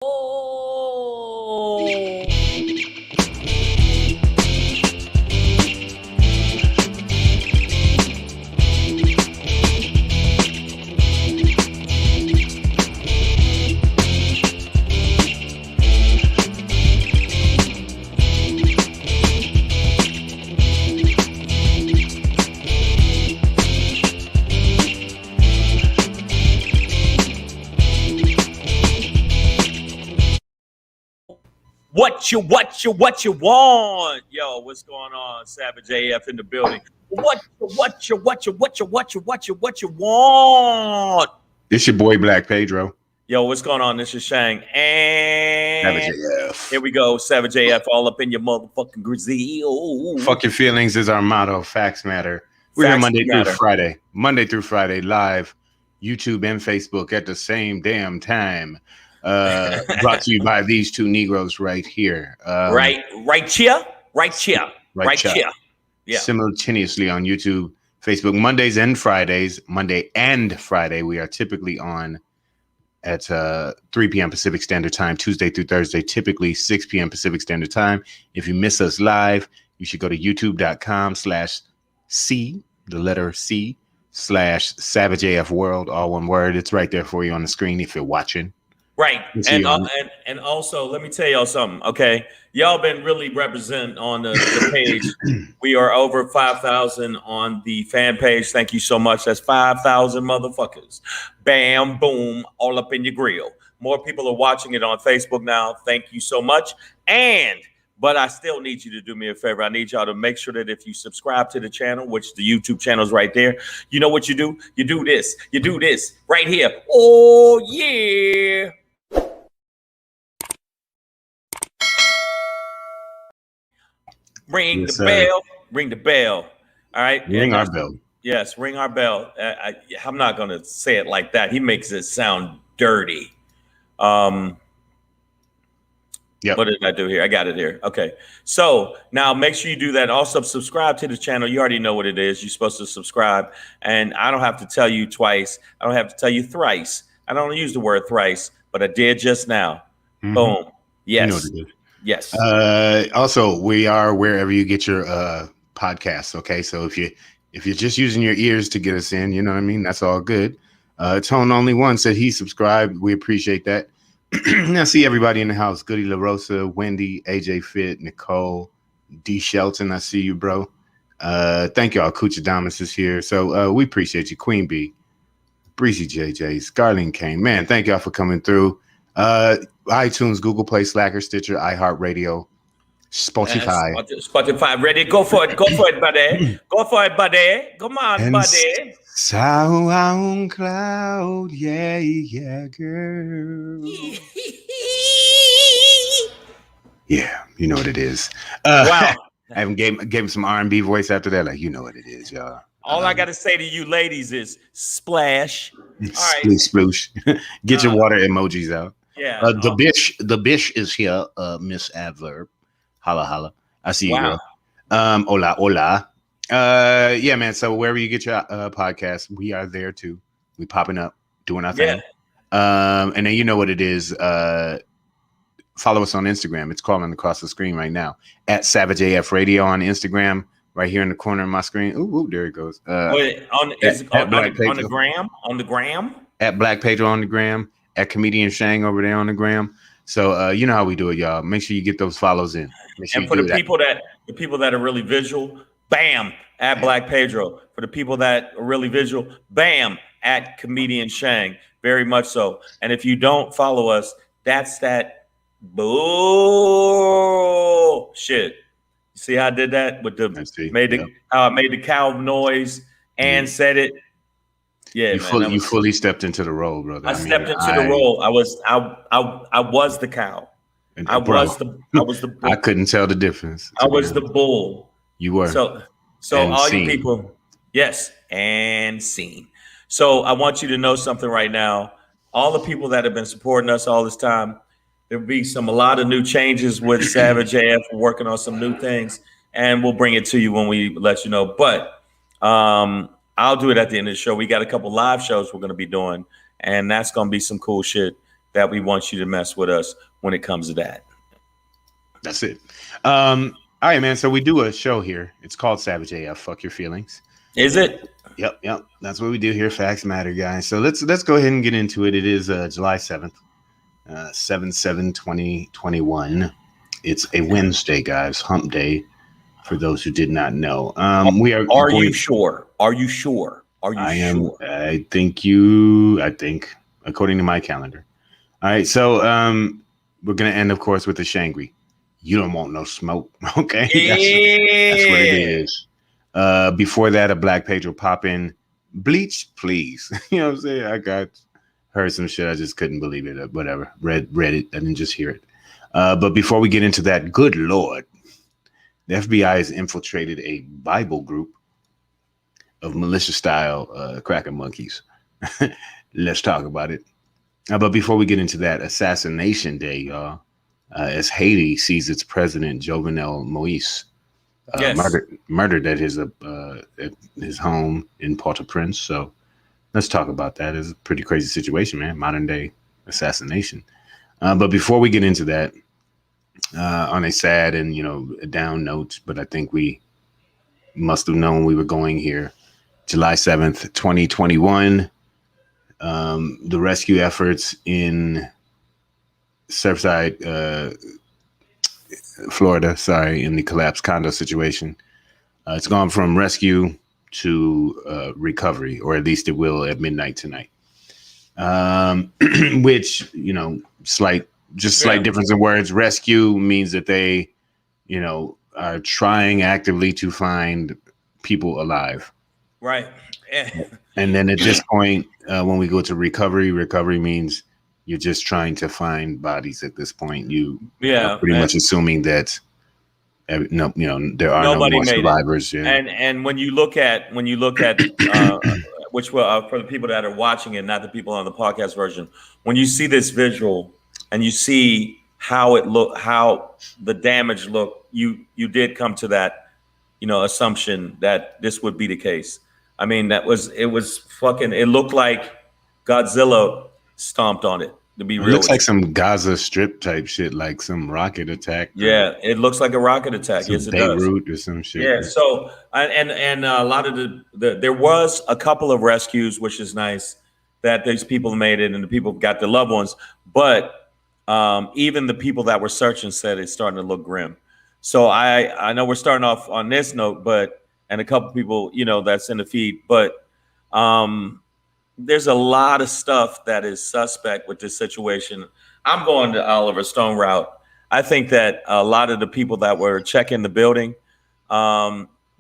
Oh. What you want? Yo, what's going on? Savage AF in the building. What you want? It's your boy Black Pedro. Yo, what's going on? This is Shang. And Savage AF. Here we go. Savage AF all up in your motherfucking grizzly. Fuck your feelings is our motto. Facts matter. We're here Monday through Friday, live, YouTube and Facebook at the same damn time. Brought to you by these two Negroes right here. Right here. Yeah. Simultaneously on YouTube, Facebook, Mondays and Fridays. Monday and Friday, we are typically on at 3 p.m. Pacific Standard Time, Tuesday through Thursday, typically 6 p.m. Pacific Standard Time. If you miss us live, you should go to youtube.com/C, the letter C, /SavageAF World, all one word. It's right there for you on the screen if you're watching. Right. And also, let me tell y'all something, okay? Y'all been really representing on the page. We are over 5,000 on the fan page. Thank you so much. That's 5,000 motherfuckers. Bam, boom, all up in your grill. More people are watching it on Facebook now. Thank you so much. But I still need you to do me a favor. I need y'all to make sure that if you subscribe to the channel, which the YouTube channel is right there, you know what you do? You do this. You do this right here. Oh, yeah. Ring the bell. Ring the bell. All right. Ring our bell. Yes, ring our bell. I'm not going to say it like that. He makes it sound dirty. What did I do here? I got it here. Okay. So now make sure you do that. Also subscribe to the channel. You already know what it is. You're supposed to subscribe. And I don't have to tell you twice. I don't have to tell you thrice. I don't use the word thrice, but I did just now. Mm-hmm. Boom. Yes. You know what it is. Yes. Also, we are wherever you get your podcasts. Okay. So if you're just using your ears to get us in, you know what I mean? That's all good. Tone Only One said he subscribed. We appreciate that. I see everybody in the house. Goody La Rosa, Wendy, AJ Fit, Nicole, D Shelton. I see you, bro. Thank y'all. Kuchadamas is here. So we appreciate you. Queen Bee, Breezy JJ, Scarling Kane. Man, thank y'all for coming through. iTunes, Google Play, Slacker, Stitcher, iHeartRadio, Spotify. Spotify, ready? Go for it. Go for it, buddy. Go for it, buddy. Come on, and buddy. SoundCloud, yeah, girl. Yeah, you know what it is. Wow. I haven't gave him some R&B voice after that. Like, you know what it is, y'all. All I got to say to you ladies is splash. All right. Sploosh. Get your water emojis out. Yeah. The bish is here, Miss Adverb. Holla, holla. I see you, girl. Hola. Yeah, man. So wherever you get your podcast, we are there too. We popping up, doing our thing. And then you know what it is. Follow us on Instagram. It's crawling across the screen right now at Savage AF Radio on Instagram. Right here in the corner of my screen. Ooh, there it goes. On the gram? At Black Pedro on the gram. At Comedian Shang over there on the gram. So you know how we do it, y'all. Make sure you get those follows in. And for the people that are really visual, bam, at Black Pedro. For the people that are really visual, bam, at Comedian Shang. Very much so. And if you don't follow us, that's that bullshit. See how I did that with the how I made the cow noise and said it. Yeah, you fully stepped into the role, brother. I stepped into the role. I was the cow. I was the bull. I couldn't tell the difference. I was the bull. You were. So all you people, yes, and seen. So I want you to know something right now. All the people that have been supporting us all this time, there'll be a lot of new changes with Savage AF. We're working on some new things, and we'll bring it to you when we let you know. But I'll do it at the end of the show. We got a couple live shows we're going to be doing, and that's going to be some cool shit. that we want you to mess with us when it comes to that. That's it. All right, man. So we do a show here. It's called Savage AF. Fuck your feelings. Is it? Yep. That's what we do here. Facts matter, guys. So let's go ahead and get into it. It is July 7th, 7/7/2021. It's a Wednesday, guys. Hump day. For those who did not know, we are. Are you sure? Are you sure? Are you sure? I think, according to my calendar. All right. So we're gonna end, of course, with the SHANGRY. You don't want no smoke, okay? That's what it is. Before that, a Black Pedro pop in. Bleach, please. You know what I'm saying? I heard some shit. I just couldn't believe it. Whatever. Read it. I didn't just hear it. But before we get into that, good Lord, the FBI has infiltrated a Bible group of militia-style cracker monkeys. Let's talk about it. But before we get into that, Assassination Day, y'all. As Haiti sees its president, Jovenel Moise, murdered at his home in Port-au-Prince. So let's talk about that. It's a pretty crazy situation, man. Modern day assassination. But before we get into that, on a sad and a down note, but I think we must have known we were going here. July 7th, 2021. The rescue efforts in Surfside, Florida, in the collapsed condo situation. It's gone from rescue to recovery, or at least it will at midnight tonight. Which, slight difference in words. Rescue means that they, are trying actively to find people alive. Right. And then at this point, when we go to recovery means you're just trying to find bodies at this point. You are pretty much assuming that there are no more survivors. Yeah. And when you look at which will for the people that are watching it, not the people on the podcast version, when you see this visual and you see how the damage looked, you did come to that assumption that this would be the case. I mean, it looked like Godzilla stomped on it. To be real, it looks like some Gaza Strip type shit, like some rocket attack. Yeah, it looks like a rocket attack. Yes, it does. Beirut or some shit. Yeah. So and a lot of there was a couple of rescues, which is nice that these people made it and the people got their loved ones. But even the people that were searching said it's starting to look grim. So I know we're starting off on this note, and a couple people that's in the feed, but there's a lot of stuff that is suspect with this situation. I'm going to Oliver Stone route. I think that a lot of the people that were checking the building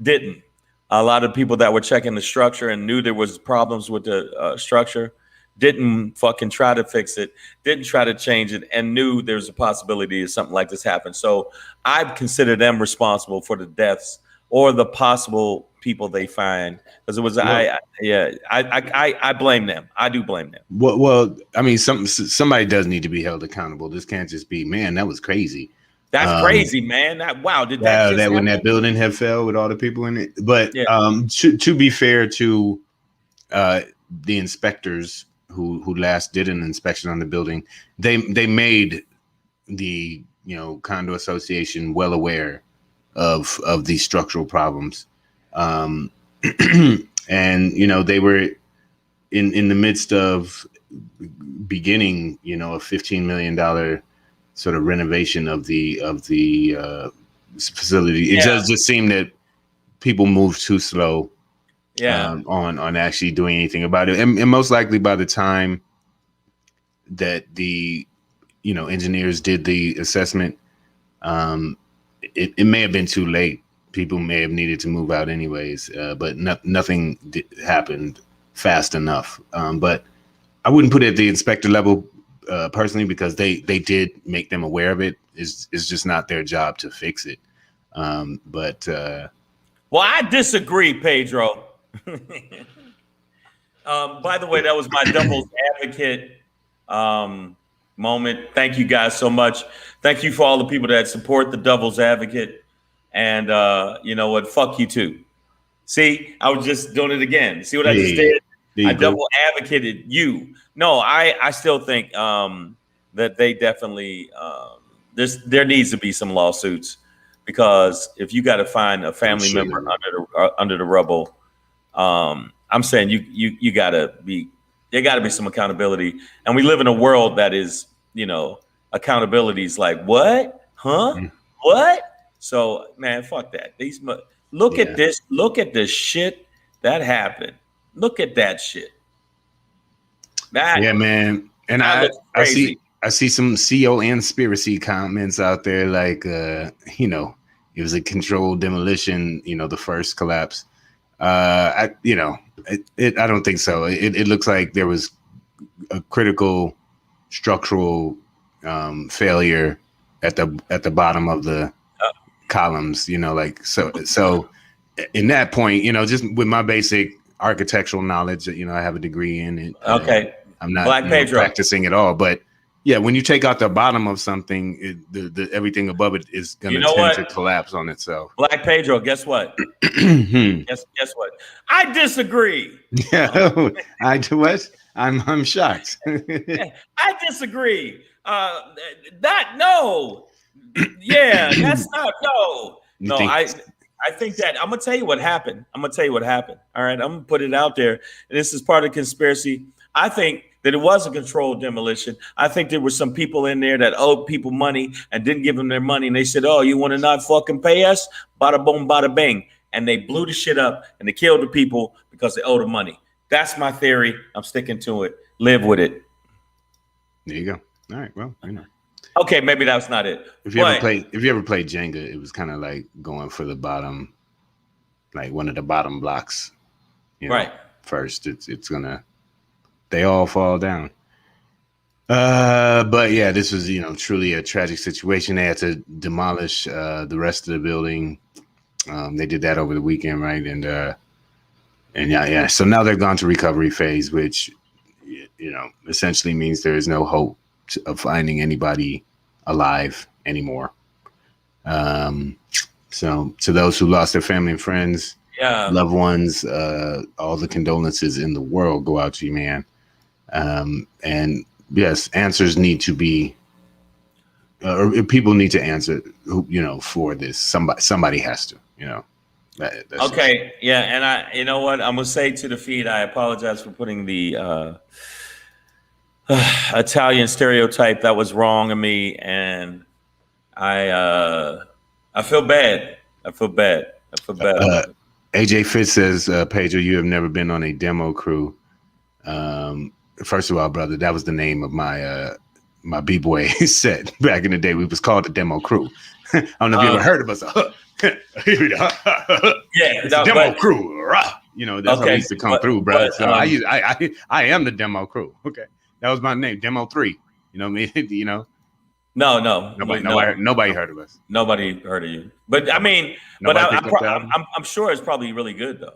didn't. A lot of people that were checking the structure and knew there was problems with the structure didn't fucking try to fix it, didn't try to change it, and knew there's a possibility of something like this happen. So I consider them responsible for the deaths or the possible people they find, because it was I blame them. I do blame them. Well, I mean, somebody does need to be held accountable. This can't just be, man, that was crazy. That's crazy, man. Did that when that building had fell with all the people in it? But to be fair to the inspectors who last did an inspection on the building, they made the condo association well aware of these structural problems. And they were in the midst of beginning a $15 million sort of renovation of the facility. It does just seem that people move too slow on actually doing anything about it, and most likely by the time that the engineers did the assessment, it may have been too late. People may have needed to move out anyways, but nothing happened fast enough. But I wouldn't put it at the inspector level personally, because they did make them aware of it. It's just not their job to fix it. Well, I disagree, Pedro. By the way, that was my devil's advocate moment. Thank you guys so much. Thank you for all the people that support the devil's advocate. And you know what? Fuck you too. See, I was just doing it again. See what I just did? I double advocated you. No, I still think that they definitely there needs to be some lawsuits, because if you got to find a family member under the rubble, I'm saying you gotta be, there got to be some accountability, and we live in a world that is, accountability is like, what, what? So man, fuck that. Look at this. Look at the shit that happened. Look at that shit. Yeah, man. And I see some conspiracy comments out there like, it was a controlled demolition, the first collapse. I don't think so. It looks like there was a critical structural failure at the bottom of the columns, so in that point, just with my basic architectural knowledge that, I have a degree in it. Okay. I'm not practicing at all, but yeah, when you take out the bottom of something, the everything above it is going to tend to collapse on itself. Black Pedro, guess what? guess what? I disagree. Yeah, I'm shocked. I disagree. No. Yeah, that's not no. I think that I'm gonna tell you what happened. All right, I'm gonna put it out there. And this is part of the conspiracy. I think that it was a controlled demolition. I think there were some people in there that owed people money and didn't give them their money. And they said, oh, you want to not fucking pay us? Bada boom, bada bang. And they blew the shit up and they killed the people because they owed the money. That's my theory. I'm sticking to it. Live with it. There you go. All right. Well, Okay, maybe that's not it. If you ever played Jenga, it was kind of like going for the bottom, like one of the bottom blocks. Right. First, they all fall down. But yeah, this was, truly a tragic situation. They had to demolish the rest of the building. They did that over the weekend, right? And yeah. So now they're gone to recovery phase, which, essentially means there is no hope of finding anybody alive anymore. So to those who lost their family and friends, loved ones, all the condolences in the world go out to you, man. And yes, answers need to be, or people need to answer, for this. Somebody has to, that's okay. Yeah. And you know what? I'm going to say to the feed, I apologize for putting the, Italian stereotype. That was wrong of me, and I feel bad. AJ Fitz says, Pedro, you have never been on a demo crew. First of all, brother, that was the name of my my b-boy set back in the day. We was called the demo crew. I don't know if you ever heard of us. Demo crew. That's how we used to come through, bro. So I am the demo crew. Okay. That was my name, Demo 3. You know what I mean? No. Nobody heard of us. Nobody heard of you. But I mean, I'm sure it's probably really good though.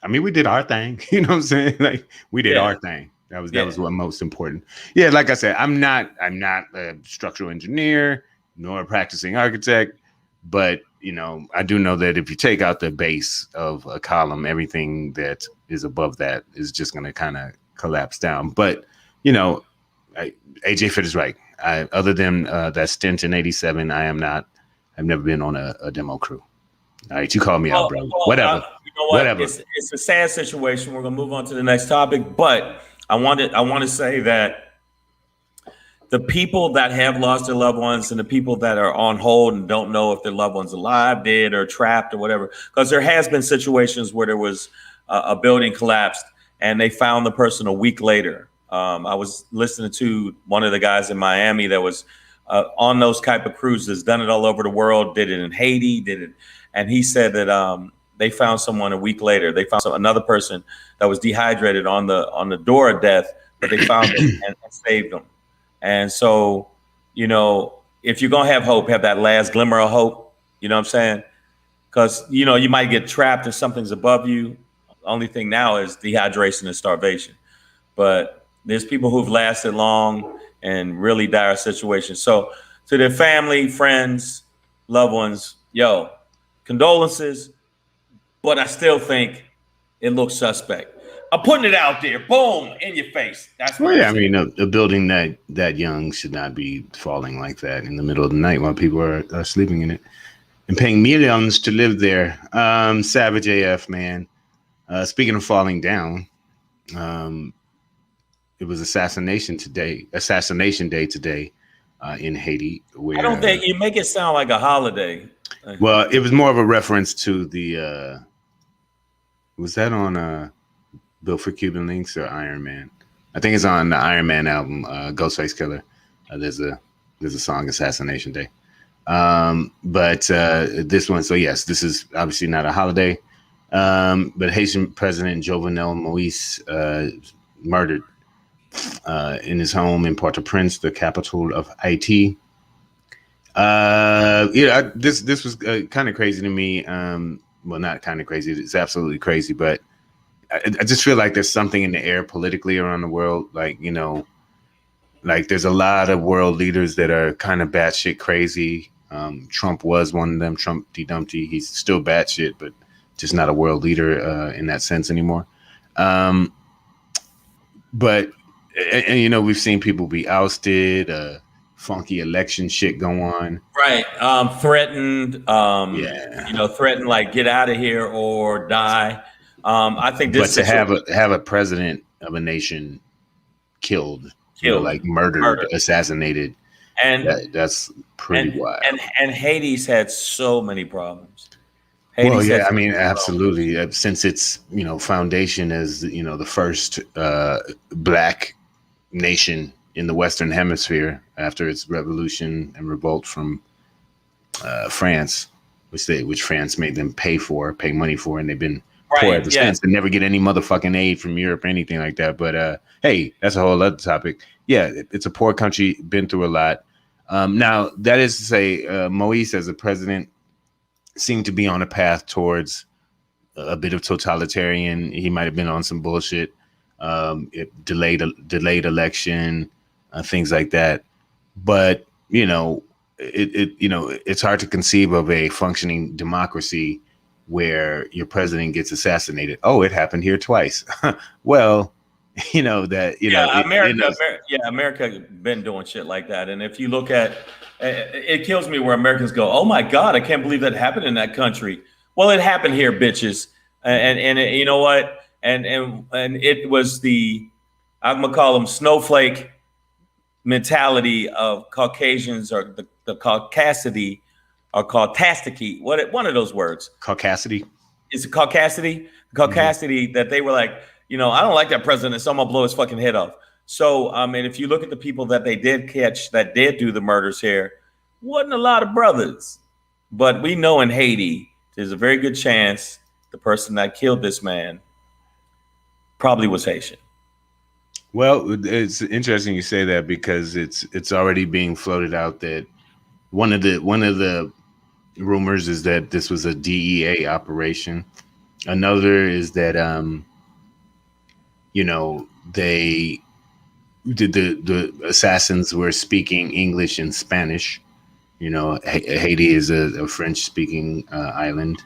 I mean, we did our thing. You know what I'm saying? Like we did our thing. That was what most important. Yeah, like I said, I'm not a structural engineer nor a practicing architect, but I do know that if you take out the base of a column, everything that is above that is just going to kind of collapse down. But AJ Fit is right. Other than that stint in '87, I've never been on a demo crew. All right, you call me out, bro. Whatever. Whatever. It's a sad situation. We're gonna move on to the next topic, but I want to say that the people that have lost their loved ones and the people that are on hold and don't know if their loved one's alive, dead, or trapped or whatever, because there has been situations where there was a building collapsed and they found the person a week later. I was listening to one of the guys in Miami that was on those type of cruises, done it all over the world, did it in Haiti, and he said that they found someone a week later. They found another person that was dehydrated on the door of death, but they found them and saved them. And so, if you're gonna have hope, have that last glimmer of hope. You know what I'm saying? Because you might get trapped and something's above you. The only thing now is dehydration and starvation. But there's people who've lasted long and really dire situations. So to their family, friends, loved ones, condolences. But I still think it looks suspect. I'm putting it out there. Boom, in your face. That's Well, what yeah, I'm I saying. mean, a building that young should not be falling like that in the middle of the night while people are sleeping in it and paying millions to live there. Savage AF, man. Speaking of falling down, it was Assassination Day today in Haiti. I don't Where think you make it sound like a holiday. well, it was more of a reference to the. Was that on Built for Cuban Links or Iron Man? I think it's on the Iron Man album, Ghostface Killer. There's a song, Assassination Day. But this one, so yes, this is obviously not a holiday. But Haitian President Jovenel Moise murdered in his home in Port-au-Prince, the capital of Haiti. This was kind of crazy to me. Well, not kind of crazy. It's absolutely crazy, but I just feel like there's something in the air politically around the world. Like, like there's a lot of world leaders that are kind of batshit crazy. Trump was one of them. Trump Dumpty. He's still batshit, but just not a world leader in that sense anymore. But we've seen people be ousted. Funky election shit go on. Right. Threatened. Yeah. Threatened like get out of here or die. I think this. But to have a president of a nation killed, like murdered, assassinated, and that's pretty wild. And Haiti's had so many problems. Well, yeah, I mean, absolutely. Since its foundation as the first black nation in the Western Hemisphere after its revolution and revolt from France, which France made them pay money for, and they've been poor ever since. They never get any motherfucking aid from Europe or anything like that. But hey, that's a whole other topic. Yeah, it's a poor country, been through a lot. Now, that is to say, Moise as a president seemed to be on a path towards a bit of totalitarian. He might have been on some bullshit. It delayed election, things like that. But it's hard to conceive of a functioning democracy where your president gets assassinated. Oh, it happened here twice. Well, America been doing shit like that. And if you look at it, kills me where Americans go, oh my God, I can't believe that happened in that country. Well, it happened here, bitches. And you know what? And it was I'm gonna call them snowflake mentality of Caucasians, or the caucasity or caucasity. One of those words. Caucasity. Is it caucasity? Caucasity that they were like, I don't like that president, so I'm gonna blow his fucking head off. So, and if you look at the people that they did catch that did do the murders here, wasn't a lot of brothers. But we know in Haiti, there's a very good chance the person that killed this man probably was Haitian. Well, it's interesting you say that, because it's already being floated out that one of the rumors is that this was a DEA operation. Another is that they did the assassins were speaking English and Spanish. Haiti is a French speaking island.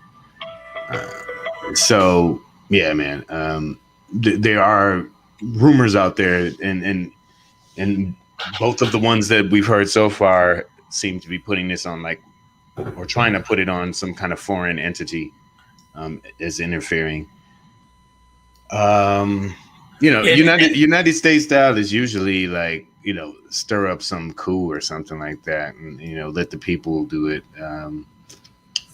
So yeah, man, there are rumors out there, and both of the ones that we've heard so far seem to be putting this on or trying to put it on some kind of foreign entity as interfering. United States style is usually stir up some coup or something like that, and let the people do it.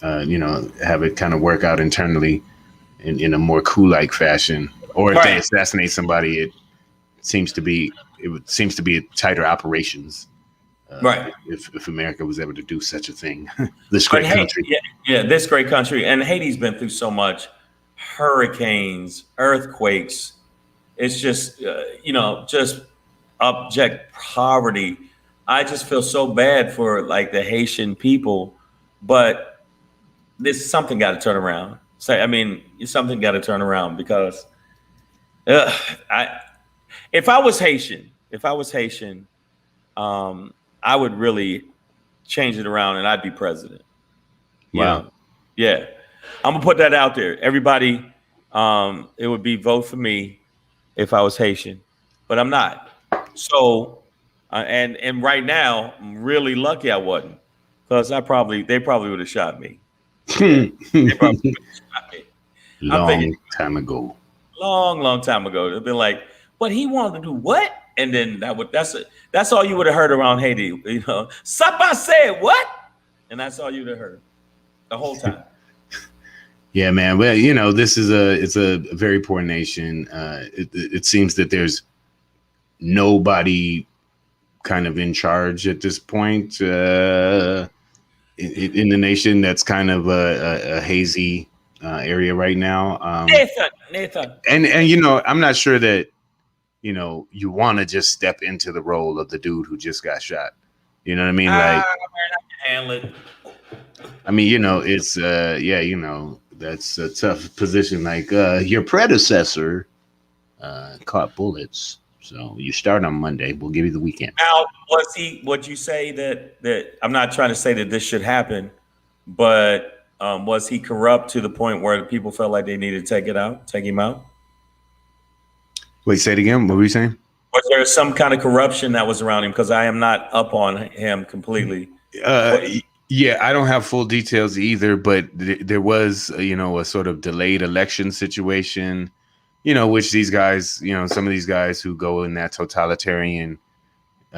Have it kind of work out internally in a more coup-like fashion. Or if they assassinate somebody, it seems to be tighter operations. Right. If America was able to do such a thing, this great country. This great country. And Haiti's been through so much: hurricanes, earthquakes. It's just, just abject poverty. I just feel so bad for the Haitian people, but something got to turn around. Something got to turn around, because if I was Haitian, I would really change it around and I'd be president. Wow. Yeah. I'm gonna put that out there. Everybody, it would be vote for me if I was Haitian, but I'm not. So, and right now, I'm really lucky I wasn't, because they probably would have shot me. Yeah, they probably would have shot me. I'm thinking Long time ago. long time ago. They've been like, "But he wanted to do what?" And then that's all you would have heard around Haiti. Sapa said what, and that's all you'd have heard the whole time. Yeah, man. Well, it's a very poor nation. It seems that there's nobody kind of in charge at this point in the nation. That's kind of a hazy area right now. Nathan. And I'm not sure that you want to just step into the role of the dude who just got shot. You know what I mean? Man, I can handle it. I mean, it's that's a tough position. Like your predecessor caught bullets, so you start on Monday. We'll give you the weekend. Now, would you say that I'm not trying to say that this should happen, but was he corrupt to the point where people felt like they needed to take him out? Wait, say it again. What were you saying? Was there some kind of corruption that was around him? Because I am not up on him completely. Yeah, I don't have full details either, but there was, a sort of delayed election situation, which these guys, some of these guys who go in that totalitarian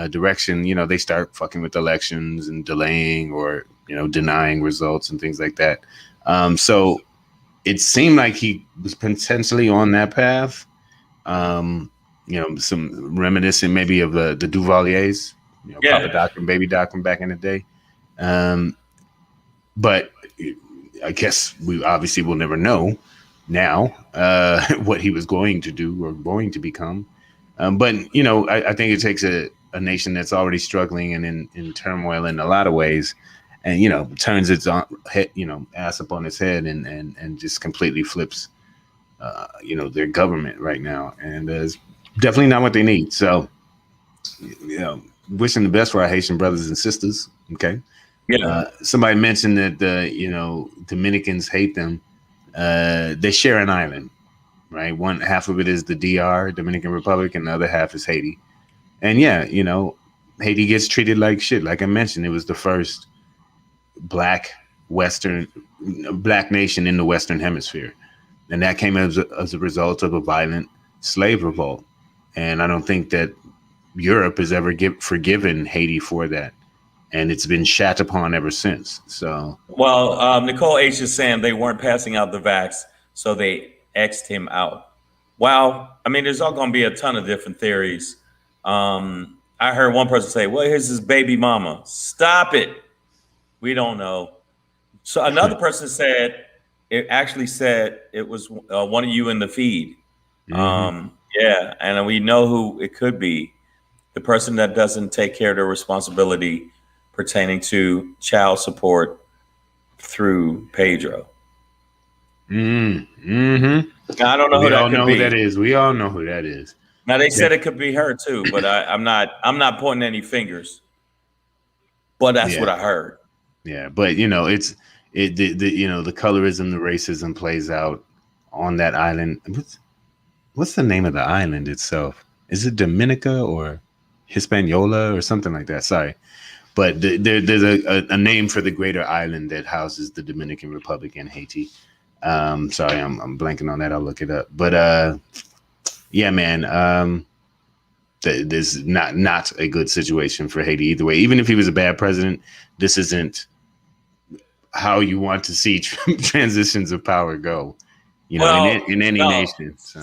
direction, they start fucking with elections and delaying or, denying results and things like that. So it seemed like he was potentially on that path. Some reminiscent maybe of the Duvaliers, Papa Doc and Baby Doc from back in the day. But I guess we obviously will never know now what he was going to do or going to become. But I think it takes a nation that's already struggling and in turmoil in a lot of ways, and turns its ass up on its head and just completely flips their government right now, and it's definitely not what they need. So wishing the best for our Haitian brothers and sisters. Okay. Yeah. Somebody mentioned that Dominicans hate them. They share an island, right? One half of it is the DR, Dominican Republic, and the other half is Haiti. And Haiti gets treated like shit. Like I mentioned, it was the first black nation in the Western Hemisphere, and that came as a result of a violent slave revolt. And I don't think that Europe has ever forgiven Haiti for that. And it's been shat upon ever since. So, well, Nicole H is saying they weren't passing out the vax, so they X'd him out. Wow. I mean, there's all going to be a ton of different theories. I heard one person say, well, here's his baby mama. Stop it. We don't know. So another person said, it was one of you in the feed. Mm-hmm. Yeah. And we know who it could be. The person that doesn't take care of their responsibility pertaining to child support through Pedro. Mm-hmm. Now, I don't know who that could be. We all know who that is. We all know who that is. Now they said it could be her too, but I'm not pointing any fingers. But that's what I heard. Yeah, but the colorism, the racism plays out on that island. What's the name of the island itself? Is it Dominica or Hispaniola or something like that? Sorry. But there's a name for the greater island that houses the Dominican Republic and Haiti. Sorry, I'm blanking on that. I'll look it up. But yeah, man, this is not a good situation for Haiti either way. Even if he was a bad president, this isn't how you want to see transitions of power go. In any nation. So.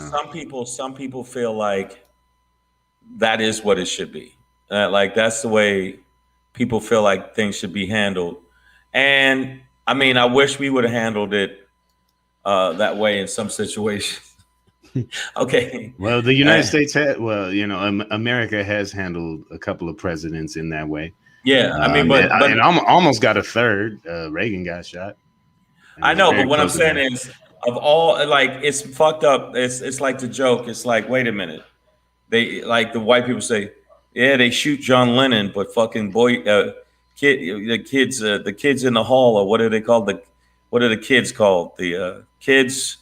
Some people feel like that is what it should be. Like that's the way people feel like things should be handled. And I mean, I wish we would have handled it that way in some situations. Okay. Well, the United States America has handled a couple of presidents in that way. Yeah, I mean, but almost got a third. Reagan got shot. I know, but what I'm saying is, of all, like, it's fucked up. It's like the joke. It's like, wait a minute. They like the white people say, yeah, they shoot John Lennon, but fucking the kids in the hall, or what are they called? What are the kids called? The kids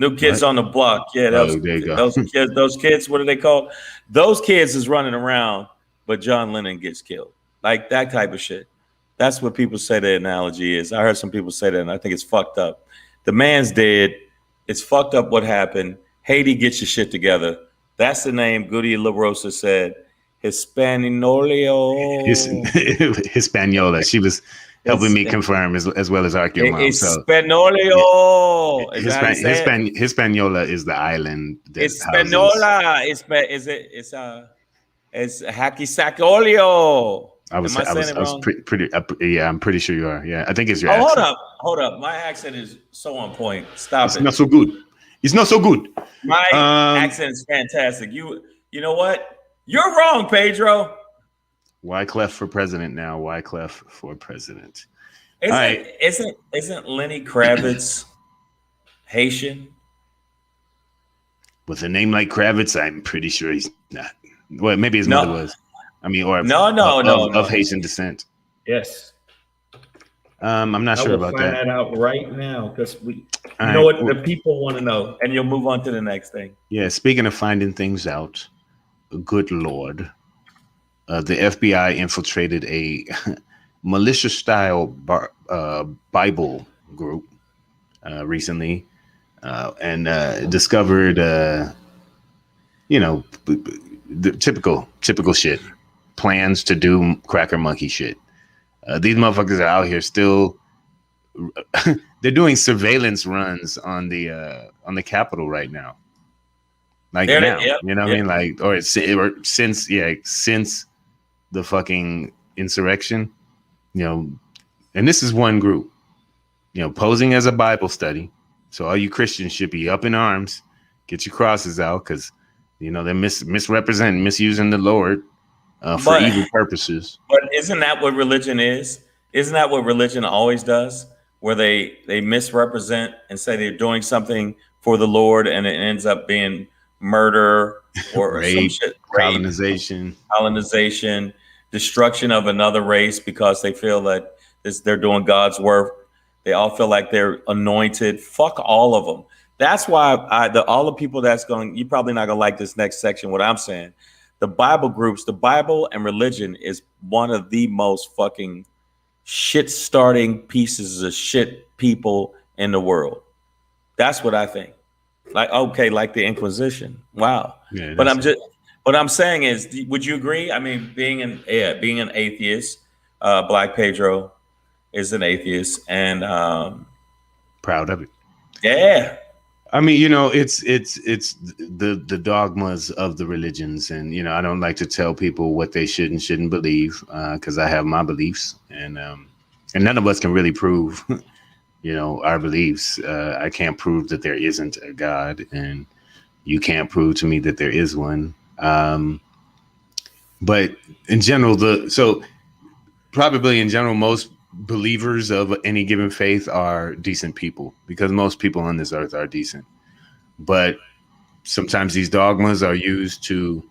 New Kids What? on the Block. Yeah, Oh, there you go. those kids, what are they called? Those kids is running around, but John Lennon gets killed. Like that type of shit. That's what people say the analogy is. I heard some people say that, and I think it's fucked up. The man's dead. It's fucked up what happened. Haiti, get your shit together. That's the name Goody LaRosa said. Hispaniola. She was helping me confirm as well as Archeo Mom. So Hispaniola. Is that how you say it? Hispaniola is the island that Hispaniola. It's Hacky Sacolio. I was pretty yeah, I'm pretty sure you are. Yeah, I think it's your accent. Hold up. My accent is so on point. Stop it. It's not so good. It's not so good. My accent is fantastic. You know what? You're wrong, Pedro. Wyclef for president now. Wyclef for president. Isn't Lenny Kravitz Haitian? With a name like Kravitz, I'm pretty sure he's not. Well, maybe his mother was. I mean, or of Haitian descent. Yes. I'm not sure about that. Find that out right now because know what the people want to know, and you'll move on to the next thing. Yeah. Speaking of finding things out, good Lord, the FBI infiltrated a militia-style Bible group recently, and discovered, the typical shit. Plans to do cracker monkey shit. These motherfuckers are out here still. They're doing surveillance runs on the Capitol right now. Like now, you know what I mean? Like, or since the fucking insurrection, and this is one group, posing as a Bible study. So all you Christians should be up in arms, get your crosses out, because they're misrepresenting, misusing the Lord for evil purposes. But isn't that what religion is? Isn't that what religion always does? Where they misrepresent and say they're doing something for the Lord, and it ends up being murder or rape, some shit, colonization, destruction of another race because they feel that they're doing God's work. They all feel like they're anointed. Fuck all of them. That's why all the people that's going, you're probably not gonna like this next section. What I'm saying, the Bible groups, the Bible and religion is one of the most fucking shit starting pieces of shit people in the world. That's what I think. Like, okay, like the Inquisition. Wow. Yeah, but what I'm saying is, would you agree? I mean, being an atheist, Black Pedro is an atheist, and proud of it. Yeah. I mean, it's the dogmas of the religions, and I don't like to tell people what they should and shouldn't believe, because I have my beliefs, and none of us can really prove, our beliefs. I can't prove that there isn't a God, and you can't prove to me that there is one. But in general, probably in general, most believers of any given faith are decent people, because most people on this earth are decent. But sometimes these dogmas are used to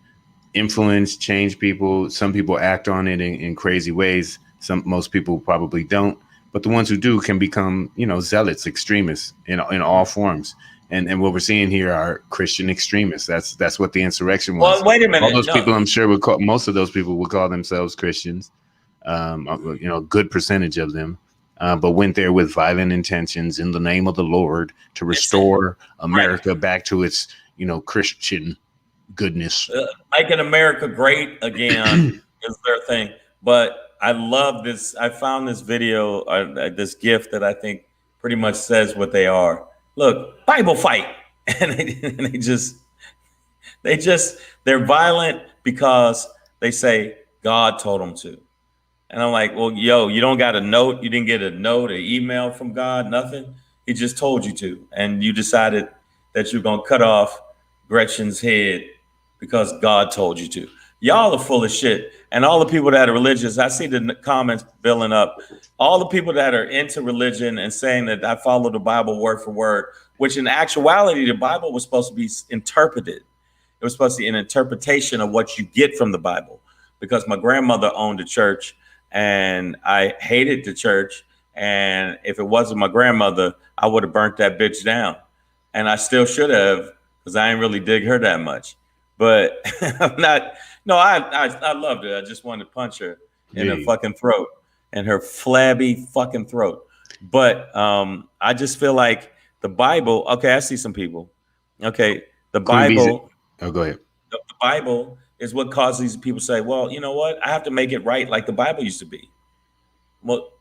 influence, change people. Some people act on it in crazy ways. Most people probably don't. But the ones who do can become, zealots, extremists in all forms. And what we're seeing here are Christian extremists. That's what the insurrection was. Well, wait a minute. All those people, I'm sure, most of those people would call themselves Christians. A good percentage of them, but went there with violent intentions in the name of the Lord to restore America back to its, Christian goodness. Making America great again is their thing. But I love this. I found this video, this gift that I think pretty much says what they are. Look, Bible fight, and they're violent because they say God told them to. And I'm like, well, you don't got a note. You didn't get a note, an email from God, nothing. He just told you to. And you decided that you're going to cut off Gretchen's head because God told you to. Y'all are full of shit. And all the people that are religious, I see the comments building up. All the people that are into religion and saying that I follow the Bible word for word, which in actuality, the Bible was supposed to be interpreted. It was supposed to be an interpretation of what you get from the Bible. Because my grandmother owned a church, and I hated the church. And if it wasn't my grandmother, I would have burnt that bitch down. and I still should have because I didn't really dig her that much. But I'm not. No, I loved her. I just wanted to punch her in her fucking throat, in her flabby fucking throat. But I just feel like the Bible. Okay, I see some people. Okay, the Queen Bee's. Bible. Oh, go ahead. The Bible is what causes these people to say, "Well, you know what? I have to make it right like the Bible used to be." Well,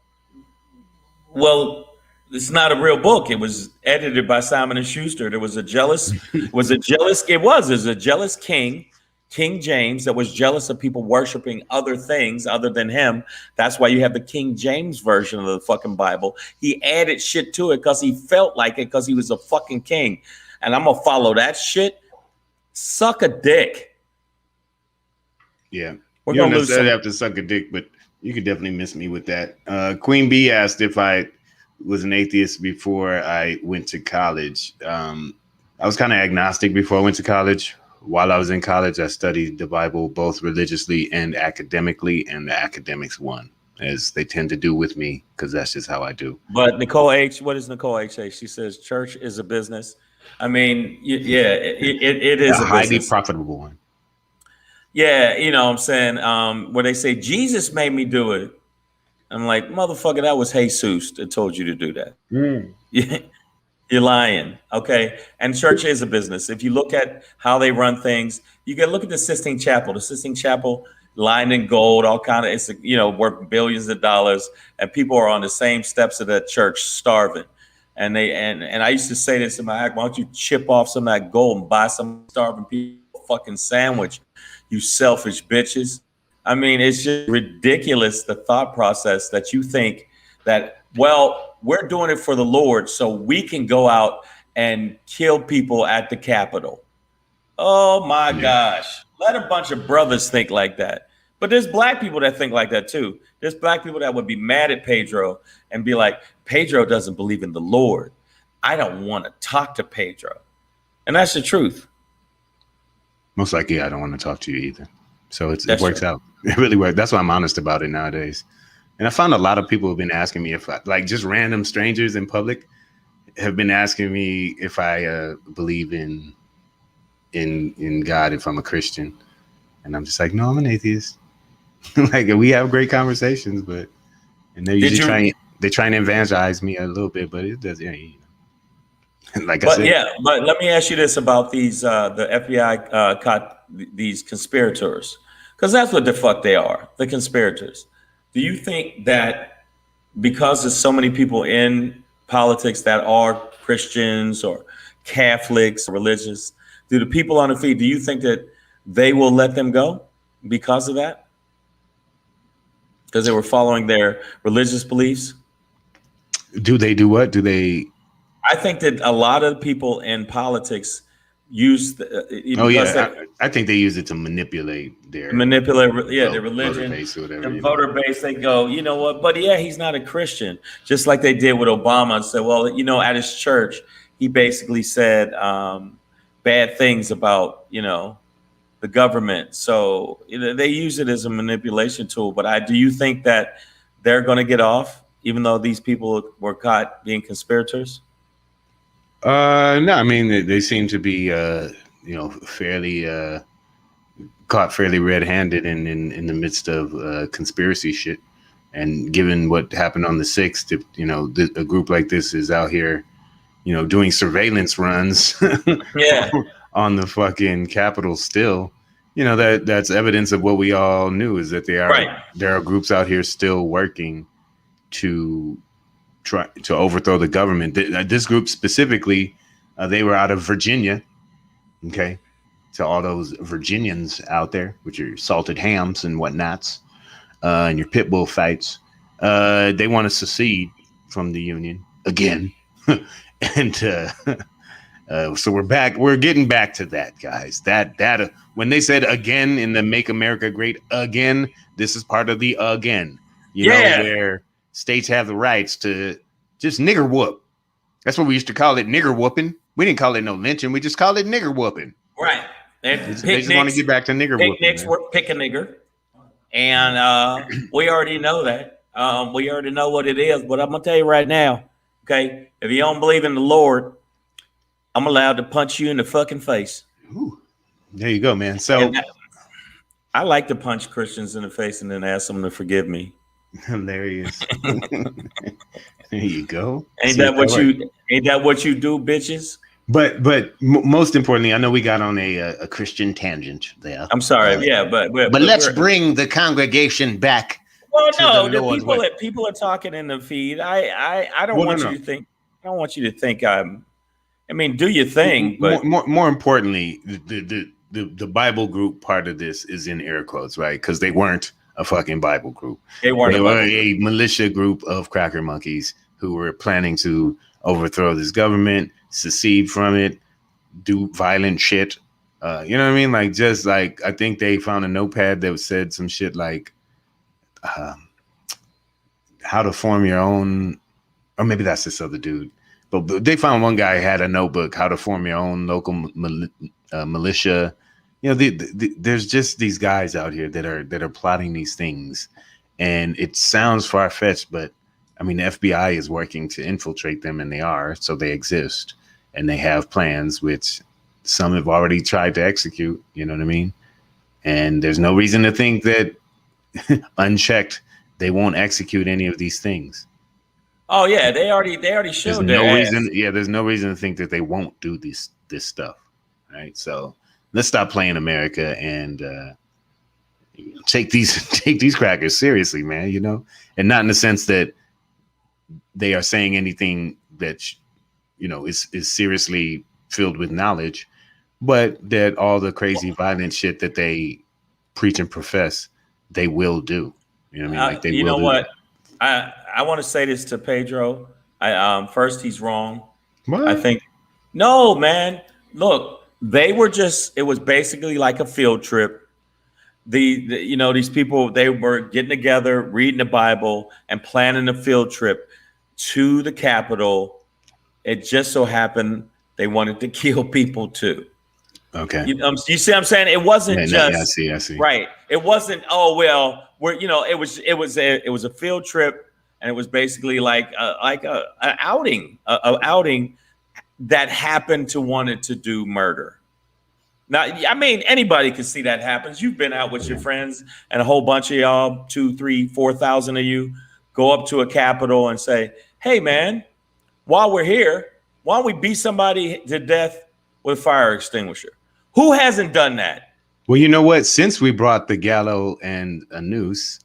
it's not a real book. It was edited by Simon and Schuster. There was a jealous, it was a jealous king, King James, that was jealous of people worshiping other things other than him. That's why you have the King James version of the fucking Bible. He added shit to it because he felt like it because he was a fucking king. And I'm gonna follow that shit. Suck a dick. Yeah. You don't necessarily have to suck a dick, but you could definitely miss me with that. Queen Bee asked if I was an atheist before I went to college. I was kind of agnostic before I went to college. While I was in college, I studied the Bible both religiously and academically, and the academics won, as they tend to do with me, because that's just how I do. But Nicole H., what does Nicole H say? She says church is a business. I mean, yeah, it is a highly business. Profitable one. Yeah, you know what I'm saying? Where they say, Jesus made me do it. I'm like, motherfucker, that was Jesus that told you to do that. You're lying, okay? And church is a business. If you look at how they run things, you can look at the Sistine Chapel. The Sistine Chapel, lined in gold, all kind of, it's, you know, worth billions of dollars, and people are on the same steps of that church starving. And I used to say this in my act, why don't you chip off some of that gold and buy some starving people a fucking sandwich, you selfish bitches. I mean, it's just ridiculous, the thought process that you think that, well, we're doing it for the Lord so we can go out and kill people at the Capitol. Oh my gosh. Let a bunch of brothers think like that. But there's black people that think like that too. There's black people that would be mad at Pedro and be like, Pedro doesn't believe in the Lord. I don't want to talk to Pedro. And that's the truth. Most likely, I don't want to talk to you either. So it works out. It really works. That's why I'm honest about it nowadays. And I found a lot of people have been asking me if I, like, just random strangers in public have been asking me if I believe in God, if I'm a Christian. And I'm just like, no, I'm an atheist. Like, we have great conversations, but and they're usually trying to evangelize me a little bit, but it does, you know. Like I said. Yeah, but let me ask you this about these the FBI caught these conspirators, because that's what the fuck they are, the conspirators. Do you think that because there's so many people in politics that are Christians or Catholics or religious, do the people on the feed, do you think that they will let them go because of that? Because they were following their religious beliefs? Do they do what? Do they? I think that a lot of people in politics use I think they use it to manipulate their their religion, their voter base. They go, you know what, but yeah, he's not a Christian, just like they did with Obama and said, well, you know, at his church he basically said bad things about, you know, the government. So they use it as a manipulation tool. But do you think that they're going to get off even though these people were caught being conspirators? No, I mean, they seem to be, you know, fairly caught fairly red-handed in the midst of conspiracy shit. And given what happened on the 6th, if, you know, a group like this is out here, you know, doing surveillance runs on the fucking Capitol still, you know, that's evidence of what we all knew, is that there are groups out here still working to try to overthrow the government. This group specifically, they were out of Virginia. Okay, to all those Virginians out there with your salted hams and whatnots, and your pit bull fights, they want to secede from the Union again, and so we're back. We're getting back to that, guys. That when they said again in the "Make America Great Again," this is part of the again. You know, where states have the rights to just nigger whoop. That's what we used to call it, nigger whooping. We didn't call it no lynching. We just called it nigger whooping. Right. They just want to get back to nigger whooping. Picnics were pick a nigger. And we already know that. We already know what it is. But I'm going to tell you right now, okay, if you don't believe in the Lord, I'm allowed to punch you in the fucking face. Ooh, there you go, man. So I like to punch Christians in the face and then ask them to forgive me. hilarious. There you go. Ain't that what you do, bitches? But most importantly, I know we got on a Christian tangent there. I'm sorry, but let's bring the congregation back. Well, no, the people are talking in the feed. I don't want you to think. I don't want you to think I'm. I mean, do your thing, but more importantly, the Bible group part of this is in air quotes, right? Because they weren't a fucking Bible group. They were a militia group of cracker monkeys who were planning to overthrow this government, secede from it, do violent shit. You know what I mean? Like, just like, I think they found a notepad that said some shit like how to form your own, or maybe that's this other dude. But they found one guy had a notebook, how to form your own local militia. You know, there's just these guys out here that are plotting these things, and it sounds far fetched, but I mean, the FBI is working to infiltrate them, and they are, so they exist, and they have plans, which some have already tried to execute. You know what I mean? And there's no reason to think that unchecked they won't execute any of these things. Oh yeah, they already showed. There's no reason to think that they won't do this stuff, right? So let's stop playing America and take these crackers seriously, man. You know, and not in the sense that they are saying anything that is seriously filled with knowledge, but that all the crazy violent shit that they preach and profess, they will do. You know what I mean? Like they will. You know what? That. I want to say this to Pedro. First, he's wrong. What? I think no, man. Look, it was basically like a field trip. These people, they were getting together, reading the Bible, and planning a field trip to the Capitol. It just so happened they wanted to kill people too. Okay. You see what I'm saying? It wasn't just. Yeah, I see. Right. It wasn't. Oh well, it was a field trip. And it was basically like an outing, that happened to wanted to do murder. Now, I mean, anybody can see that happens. You've been out with your friends, and a whole bunch of y'all, 2,000, 3,000, 4,000 of you, go up to a Capitol and say, "Hey, man, while we're here, why don't we beat somebody to death with a fire extinguisher?" Who hasn't done that? Well, you know what? Since we brought the gallows and a noose,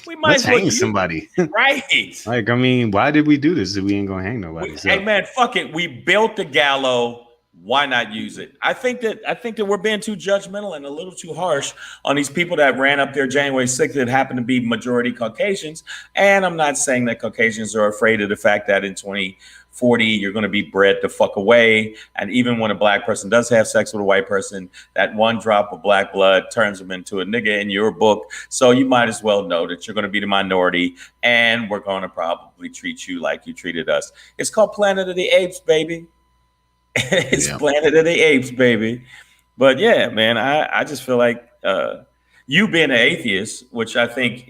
we might hang somebody, right? Like, I mean, why did we do this if we ain't gonna hang nobody? Hey man, fuck it. We built the gallows. Why not use it? I think that we're being too judgmental and a little too harsh on these people that ran up there January 6th that happen to be majority Caucasians. And I'm not saying that Caucasians are afraid of the fact that in 2040 you're going to be bred the fuck away. And even when a black person does have sex with a white person, that one drop of black blood turns them into a nigga in your book. So you might as well know that you're going to be the minority, and we're going to probably treat you like you treated us. It's called Planet of the Apes, baby. It's Planet of the Apes, baby. But yeah, man, I just feel like you being an atheist, which I think,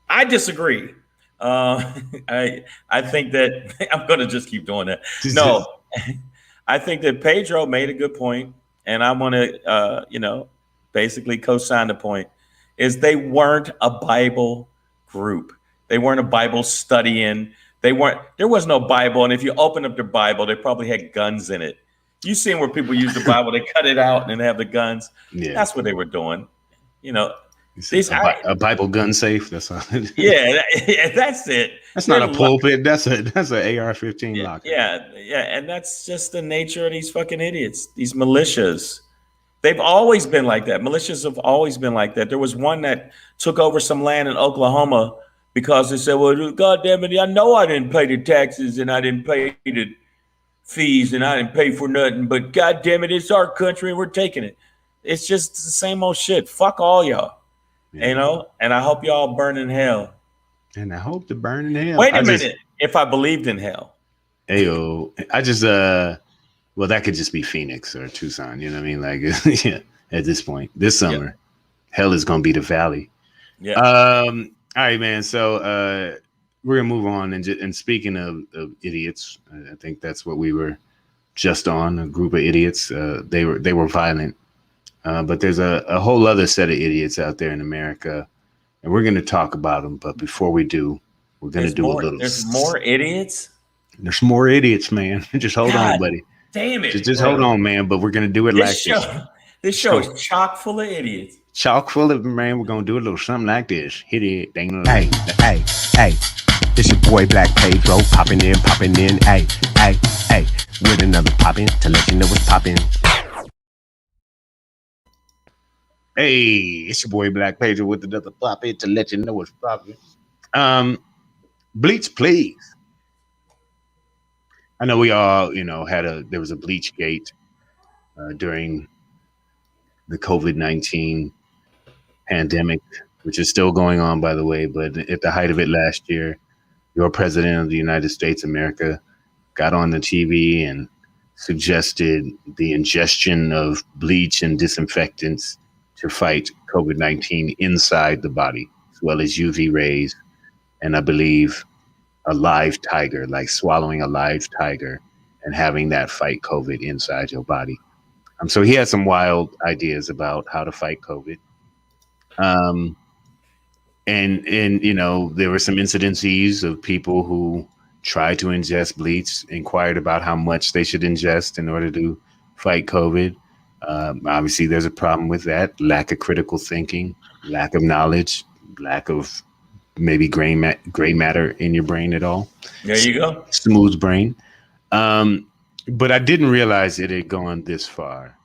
I disagree. I think that I'm going to just keep doing that. No, I think that Pedro made a good point, and I want to, basically co-sign the point, is they weren't a Bible group. They weren't a Bible studying. There was no Bible. And if you open up the Bible, they probably had guns in it. You seen where people use the Bible, they cut it out and then have the guns. Yeah. That's what they were doing. A Bible gun safe. That's all. Yeah, that's it. That's not a pulpit. That's an AR-15 locker. Yeah. And that's just the nature of these fucking idiots, these militias. They've always been like that. Militias have always been like that. There was one that took over some land in Oklahoma because they said, well, God damn it, I know I didn't pay the taxes and I didn't pay the fees and I didn't pay for nothing, but God damn it, it's our country and we're taking it. It's just the same old shit. Fuck all y'all, and I hope y'all burn in hell. And I hope to burn in hell. Wait a minute. If I believed in hell. Ayo, I just, well, that could just be Phoenix or Tucson. You know what I mean? Like, yeah, at this point, this summer, hell is going to be the valley. Yeah. All right, man. So we're gonna move on, and speaking of idiots, I think that's what we were just on a group of idiots. They were violent, but there's a whole other set of idiots out there in America, and we're going to talk about them. But before we do, we're going to There's do a more. little. There's more idiots. There's more idiots, man. Just hold on, God buddy. damn it, Just hold bro! on, man. But we're going to do it This like show, this. this show So, is chock full of idiots. chock full of them, man. We're going to do a little something like this. Hit it. Dang. Hey, hey, hey. This your boy Black Pedro, popping in, hey, hey, hey, with another poppin' to let you know what's poppin'. Hey, it's your boy Black Pedro with another pop in to let you know what's popping. Bleach, please. I know we all, there was a Bleach gate during the COVID-19 pandemic, which is still going on, by the way. But at the height of it last year, your president of the United States of America got on the TV and suggested the ingestion of bleach and disinfectants to fight COVID-19 inside the body, as well as UV rays, and I believe a live tiger, like swallowing a live tiger and having that fight COVID inside your body. So he had some wild ideas about how to fight COVID. And there were some incidences of people who tried to ingest bleach, inquired about how much they should ingest in order to fight COVID. Obviously, there's a problem with that: lack of critical thinking, lack of knowledge, lack of maybe gray matter in your brain at all. There you go. Smooth brain. But I didn't realize it had gone this far.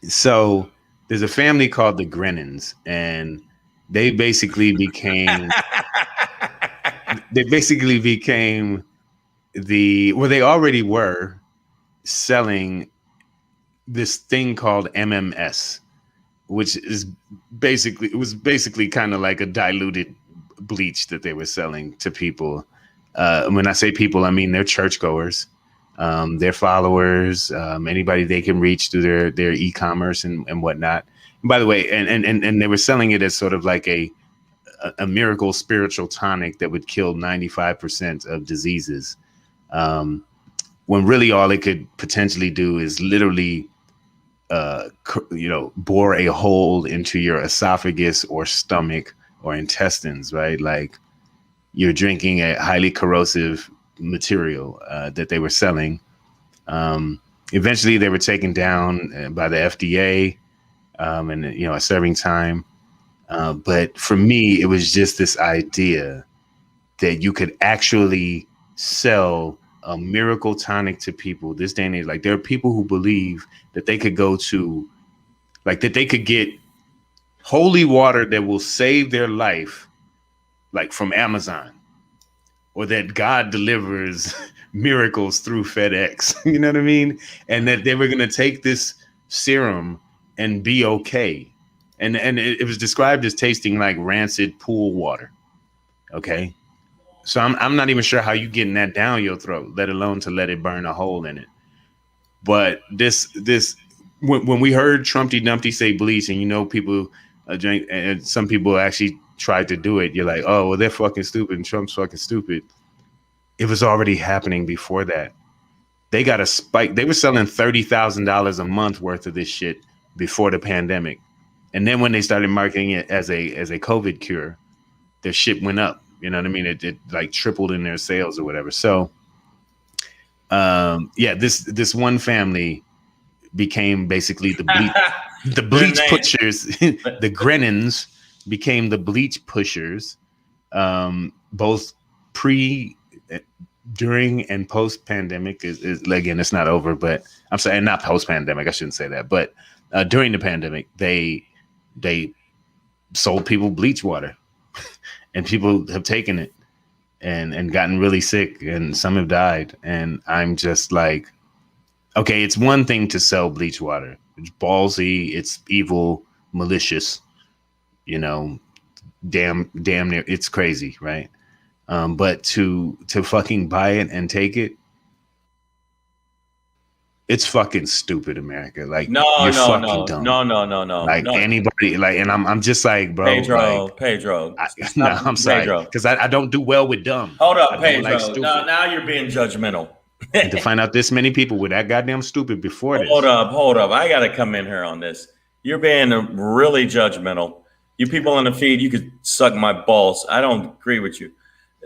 So there's a family called the Grennans, and they basically became they already were selling this thing called MMS, which is basically kind of like a diluted bleach that they were selling to people. When I say people, I mean their churchgoers, their followers, anybody they can reach through their e-commerce and whatnot. And by the way, and they were selling it as sort of like a miracle spiritual tonic that would kill 95% of diseases, when really all it could potentially do is literally bore a hole into your esophagus or stomach or intestines, right? Like you're drinking a highly corrosive material that they were selling. Eventually they were taken down by the FDA, and a serving time. But for me, it was just this idea that you could actually sell a miracle tonic to people this day and age. Like there are people who believe that they could go to, like that they could get holy water that will save their life, like from Amazon, or that God delivers miracles through FedEx. You know what I mean? And that they were going to take this serum and be okay. And it was described as tasting like rancid pool water. Okay. So I'm not even sure how you getting that down your throat, let alone to let it burn a hole in it. But when we heard Trumpty Dumpty say bleach, and people drink, and some people actually tried to do it, you're like, oh, well, they're fucking stupid, and Trump's fucking stupid. It was already happening before that. They got a spike. They were selling $30,000 a month worth of this shit before the pandemic, and then when they started marketing it as a COVID cure, their shit went up. You know what I mean? It like tripled in their sales or whatever. So, this one family became basically the bleach pushers. The Grennans became the bleach pushers, both pre, during, and post pandemic. Is again, it's not over, but I'm saying not post pandemic. I shouldn't say that, but during the pandemic, they sold people bleach water. And people have taken it and gotten really sick, and some have died. And I'm just like, okay, it's one thing to sell bleach water. It's ballsy, it's evil, malicious, damn near, it's crazy, right? But to fucking buy it and take it, It's fucking stupid, America. Like No, you're no, fucking no, dumb. no, no, no, no, Like no. anybody, like, and I'm just like, bro, Pedro, like, Pedro. no, I'm sorry, Pedro. because I don't do well with dumb. Hold I up, don't Pedro. like stupid. Now you're being judgmental. And to find out this many people were that goddamn stupid before this. Hold up. I got to come in here on this. You're being really judgmental. You people on the feed, you could suck my balls. I don't agree with you.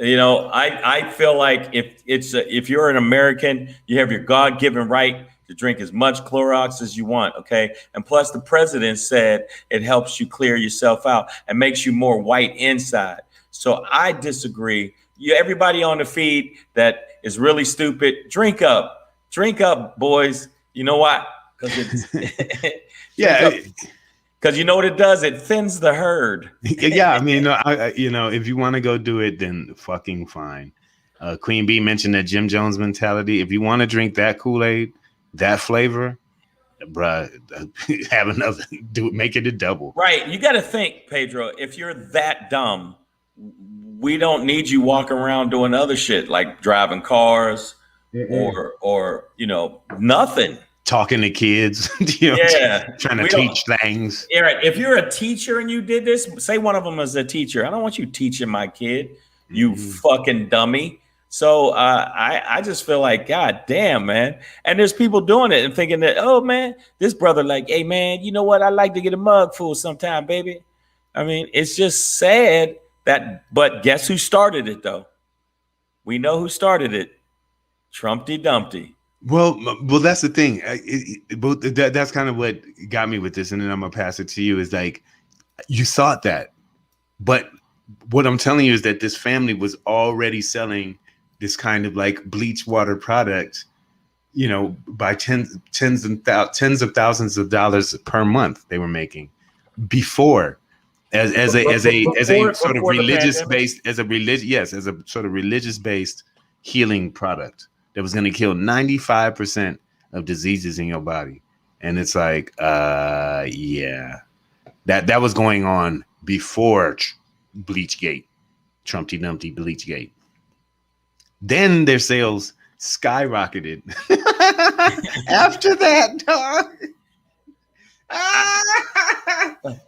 You know, I feel like if you're an American, you have your God-given right to drink as much Clorox as you want, okay? And plus, the president said it helps you clear yourself out and makes you more white inside. So I disagree. Everybody on the feed that is really stupid, drink up, boys. You know why? Because it's Yeah. Because you know what it does? It thins the herd. Yeah, I mean, if you want to go do it, then fucking fine. Queen Bee mentioned that Jim Jones mentality. If you want to drink that Kool-Aid, that flavor, bruh, have another. Make it a double. Right. You got to think, Pedro. If you're that dumb, we don't need you walking around doing other shit like driving cars or nothing. Talking to kids, trying to teach things. Yeah, right. If you're a teacher and you did this, say one of them is a teacher. I don't want you teaching my kid, you fucking dummy. So I just feel like, God damn, man. And there's people doing it and thinking that, oh man, this brother like, hey man, you know what? I like to get a mug full sometime, baby. I mean, it's just sad but guess who started it though? We know who started it. Trumpty Dumpty. Well, that's the thing. That's kind of what got me with this, and then I'm gonna pass it to you. Is like you thought that, but what I'm telling you is that this family was already selling this kind of like bleach water product, by tens of thousands of dollars per month they were making before, as a sort of religious based healing product that was going to kill 95% of diseases in your body. And it's like, that was going on before Bleachgate, Trumpty Dumpty Bleachgate. Then their sales skyrocketed after that, dog.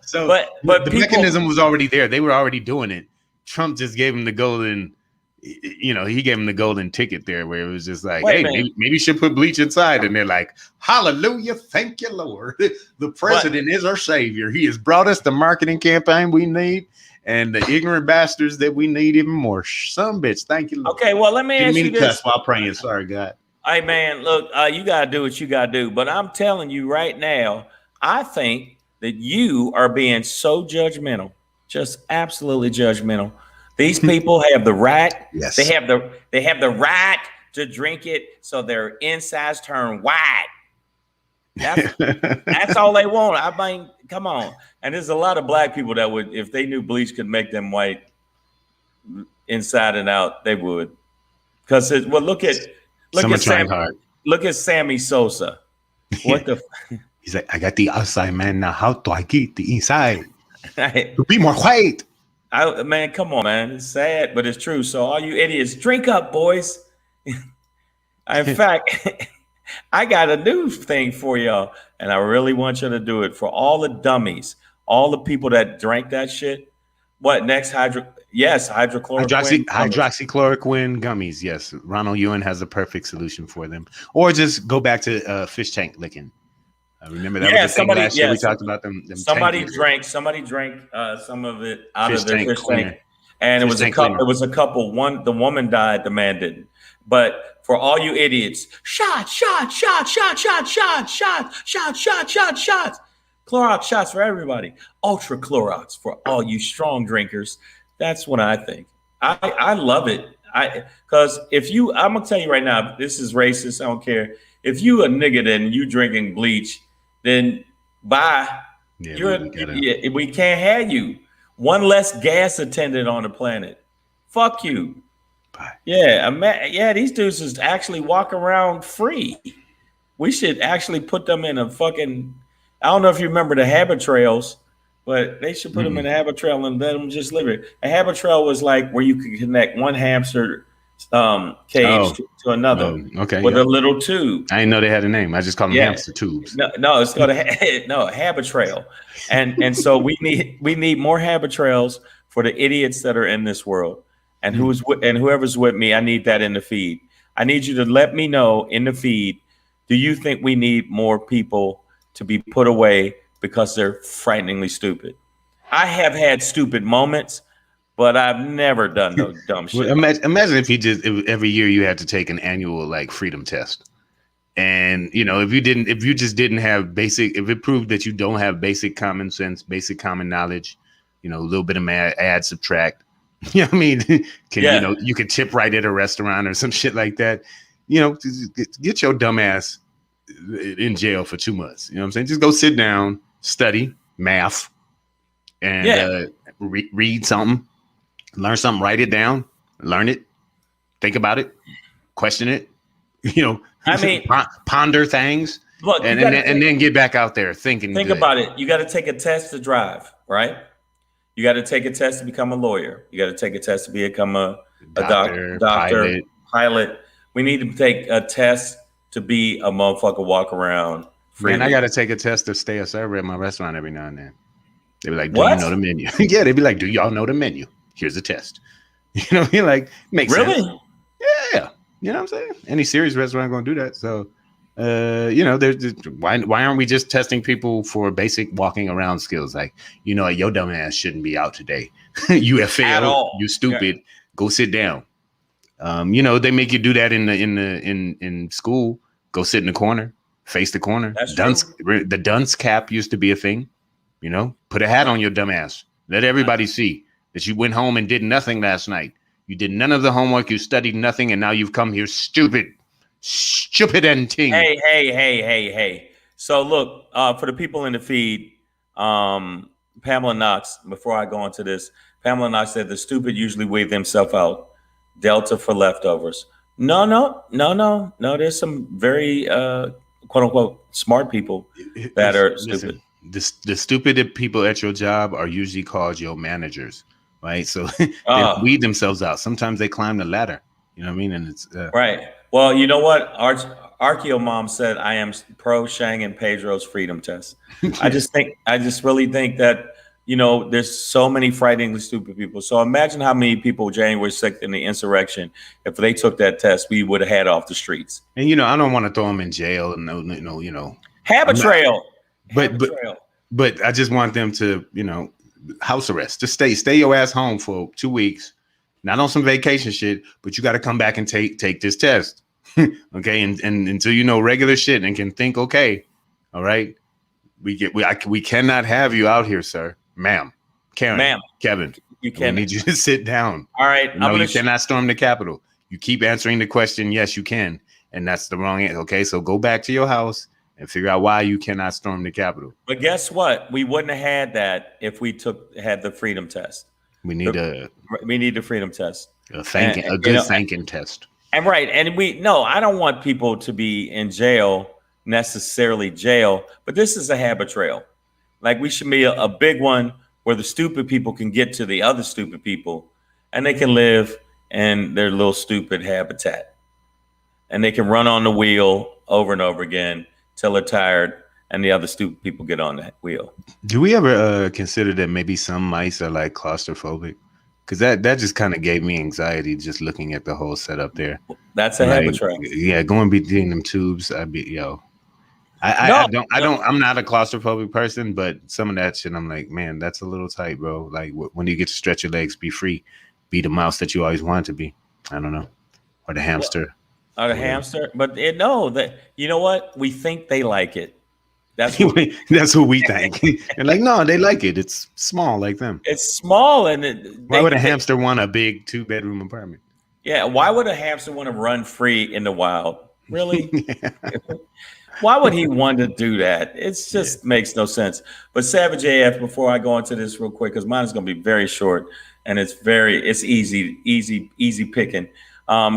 So but the mechanism was already there. They were already doing it. Trump just gave him the golden, he gave him the golden ticket there where it was just like, hey, maybe you should put bleach inside. And they're like, hallelujah, thank you, Lord. The president is our savior. He has brought us the marketing campaign we need and the ignorant bastards that we need even more. Some bitch, thank you, Lord. Okay, well, let me ask you this. While praying, sorry, God. Hey, man, look, you got to do what you got to do. But I'm telling you right now, I think that you are being so judgmental, just absolutely judgmental. These people have the right. Yes. They have the right to drink it so their insides turn white. That's all they want. I mean, come on. And there's a lot of black people that would, if they knew bleach could make them white inside and out, they would. Because look at Sammy Sosa. What the? He's like, I got the outside, man. Now how do I get the inside to be more white? Man, come on, man. It's sad, but it's true. So all you idiots, drink up, boys. In fact, I got a new thing for y'all, and I really want you to do it for all the dummies, all the people that drank that shit. What next? Hydroxychloroquine. Hydroxychloroquine gummies. Yes, Ronald Ewan has a perfect solution for them. Or just go back to fish tank licking. Remember that was the thing last year we talked about them. Somebody drank some of it out of their fish tank, and it was a couple. It was a couple. The woman died, the man didn't. But for all you idiots, shots. Clorox shots for everybody. Ultra Clorox for all you strong drinkers. That's what I think. I love it. Because I'm gonna tell you right now, this is racist. I don't care. If you a nigga and you drinking bleach, then bye. Yeah, we can't have you. One less gas attendant on the planet. Fuck you. Bye. Yeah, these dudes is actually walk around free. We should actually put them in a fucking. I don't know if you remember the habit trails, but they should put them in a habit trail and let them just live it. A habit trail was like where you could connect one hamster cage to another okay, with a little tube. I didn't know they had a name. I just call them hamster tubes. No, it's called a habit trail, and so we need more habit trails for the idiots that are in this world, and whoever's with me. I need that in the feed. I need you to let me know in the feed. Do you think we need more people to be put away because they're frighteningly stupid? I have had stupid moments, but I've never done no dumb shit. Well, imagine if if every year you had to take an annual like freedom test. And if you just didn't have if it proved that you don't have basic common sense, basic common knowledge, a little bit of add, subtract, you know what I mean? You could tip right at a restaurant or some shit like that. Get your dumb ass in jail for 2 months. You know what I'm saying? Just go sit down, study math, and read something, learn something, write it down, learn it, think about it, question it. I mean, ponder things. Look, and then get back out there thinking. Think about it. You got to take a test to drive, right? You got to take a test to become a lawyer. You got to take a test to become a doctor, pilot. We need to take a test to be a motherfucker walk around. Man, I got to take a test to stay a server at my restaurant every now and then. They be like, "Do you know the menu?" Yeah, they be like, "Do y'all know the menu? Here's a test." Like, makes sense. Really? Yeah. You know what I'm saying? Any serious restaurant going to do that. So, there's why aren't we just testing people for basic walking around skills? Like, your dumb ass shouldn't be out today. You have failed. You stupid. Yeah. Go sit down. They make you do that in school. Go sit in the corner, face the corner. The dunce cap used to be a thing. Put a hat on your dumb ass. Let everybody see that you went home and did nothing last night. You did none of the homework. You studied nothing, and now you've come here stupid and ting. Hey. So look, for the people in the feed, Pamela Knox. Before I go into this, Pamela Knox said the stupid usually weigh themselves out. Delta for leftovers. No. There's some very quote unquote smart people that are stupid. The stupid people at your job are usually called your managers. Right, so they weed themselves out. Sometimes they climb the ladder. You know what I mean? And it's right. Well, you know what? Archeo Mom said, "I am pro Shang and Pedro's freedom test." I just really think that there's so many frighteningly stupid people. So imagine how many people January 6th in the insurrection, if they took that test, we would have had off the streets. And I don't want to throw them in jail. Habit trail. But I just want them to house arrest. Just stay your ass home for 2 weeks, not on some vacation shit, but you got to come back and take this test. Okay, and until regular shit and can think, okay, all right, we cannot have you out here, sir, ma'am, Karen, Kevin, we need you to sit down. All right, you cannot storm the Capitol. You keep answering the question, yes, you can, and that's the wrong answer. Okay, so go back to your house and figure out why you cannot storm the Capitol. But guess what? We wouldn't have had that if we had the freedom test. We need the freedom test. A good thanking test. And right. And I don't want people to be in jail, necessarily jail, but this is a habit trail. Like we should be a big one where the stupid people can get to the other stupid people and they can live in their little stupid habitat. And they can run on the wheel over and over again till they're tired and the other stupid people get on that wheel. Do we ever consider that maybe some mice are like claustrophobic? Because that just kind of gave me anxiety just looking at the whole setup there. That's a habit trail. Yeah, going between them tubes, I'm not a claustrophobic person, but some of that shit, I'm like, man, that's a little tight, bro. Like when you get to stretch your legs, be free, be the mouse that you always wanted to be. I don't know, or the hamster. Or the hamster, but you know what? We think they like it. That's what we think. And like, no, they like it. It's small like them. It's small, and why would a hamster want a big 2-bedroom apartment? Yeah, why would a hamster want to run free in the wild? Really? Why would he want to do that? It just makes no sense. But Savage AF, before I go into this real quick, because mine is going to be very short and it's easy picking.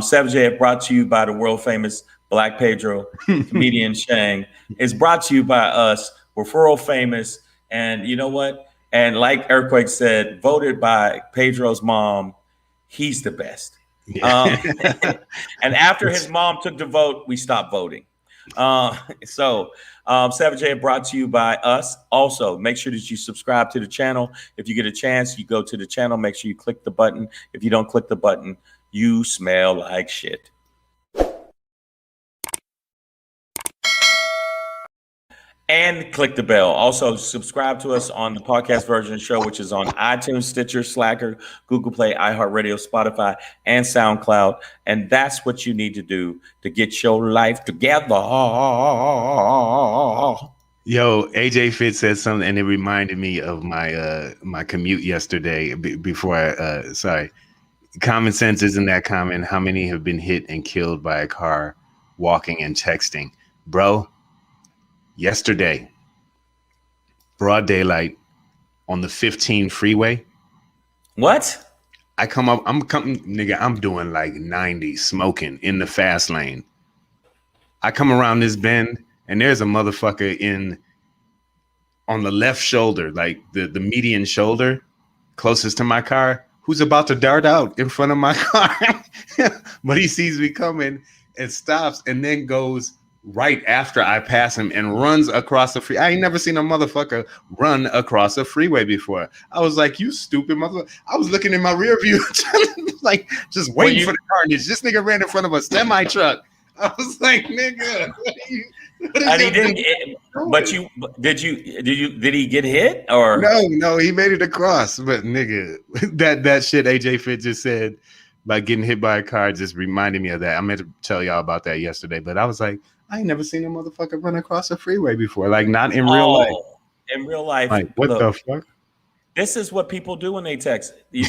Savage AF brought to you by the world famous Black Pedro, comedian Shang. It's brought to you by us. We're world famous. And you know what? And like Earthquake said, voted by Pedro's mom, he's the best. Um, and after his mom took the vote, we stopped voting. Savage J brought to you by us. Also, make sure that you subscribe to the channel. If you get a chance, you go to the channel. Make sure you click the button. If you don't click the button, you smell like shit. And click the bell. Also, subscribe to us on the podcast version of the show, which is on iTunes, Stitcher, Slacker, Google Play, iHeartRadio, Spotify, and SoundCloud. And that's what you need to do to get your life together. Yo, AJ Fit said something, and it reminded me of my my commute yesterday. Before I sorry, common sense isn't that common. How many have been hit and killed by a car walking and texting, bro? Yesterday, broad daylight on the 15 freeway. What? I'm nigga, I'm doing like 90 smoking in the fast lane. I come around this bend and there's a motherfucker on the left shoulder, like the median shoulder closest to my car, who's about to dart out in front of my car. But he sees me coming and stops and then goes right after I pass him and runs across the freeway. I ain't never seen a motherfucker run across a freeway before. I was like, you stupid motherfucker. I was looking in my rear view, like just waiting for the carnage. This nigga ran in front of a semi truck. I was like, nigga. And he didn't. But did he get hit or no? He made it across. But nigga, that shit AJ Fit just said about getting hit by a car just reminded me of that. I meant to tell y'all about that yesterday, but I was like, I ain't never seen a motherfucker run across a freeway before. Like not in real life. In real life, like what the fuck? This is what people do when they text. That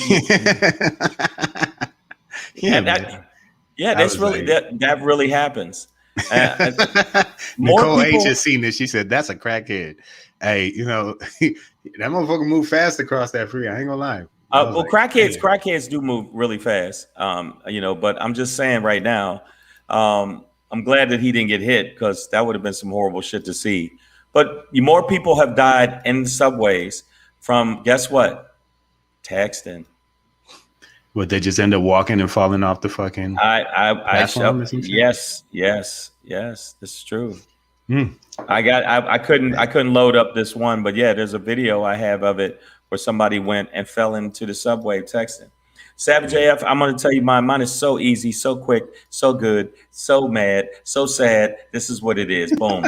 really happens. Nicole H has seen this. She said that's a crackhead. Hey, that motherfucker moved fast across that freeway. I ain't gonna lie. Crackheads do move really fast. But I'm just saying right now, I'm glad that he didn't get hit because that would have been some horrible shit to see. But more people have died in the subways from, guess what? Texting. Would they just end up walking and falling off the fucking Yes, this is true. I couldn't load up this one, but yeah, there's a video I have of it where somebody went and fell into the subway texting. Savage AF, I'm going to tell you mine is so easy, so quick, so good, so mad, so sad. This is what it is. Boom.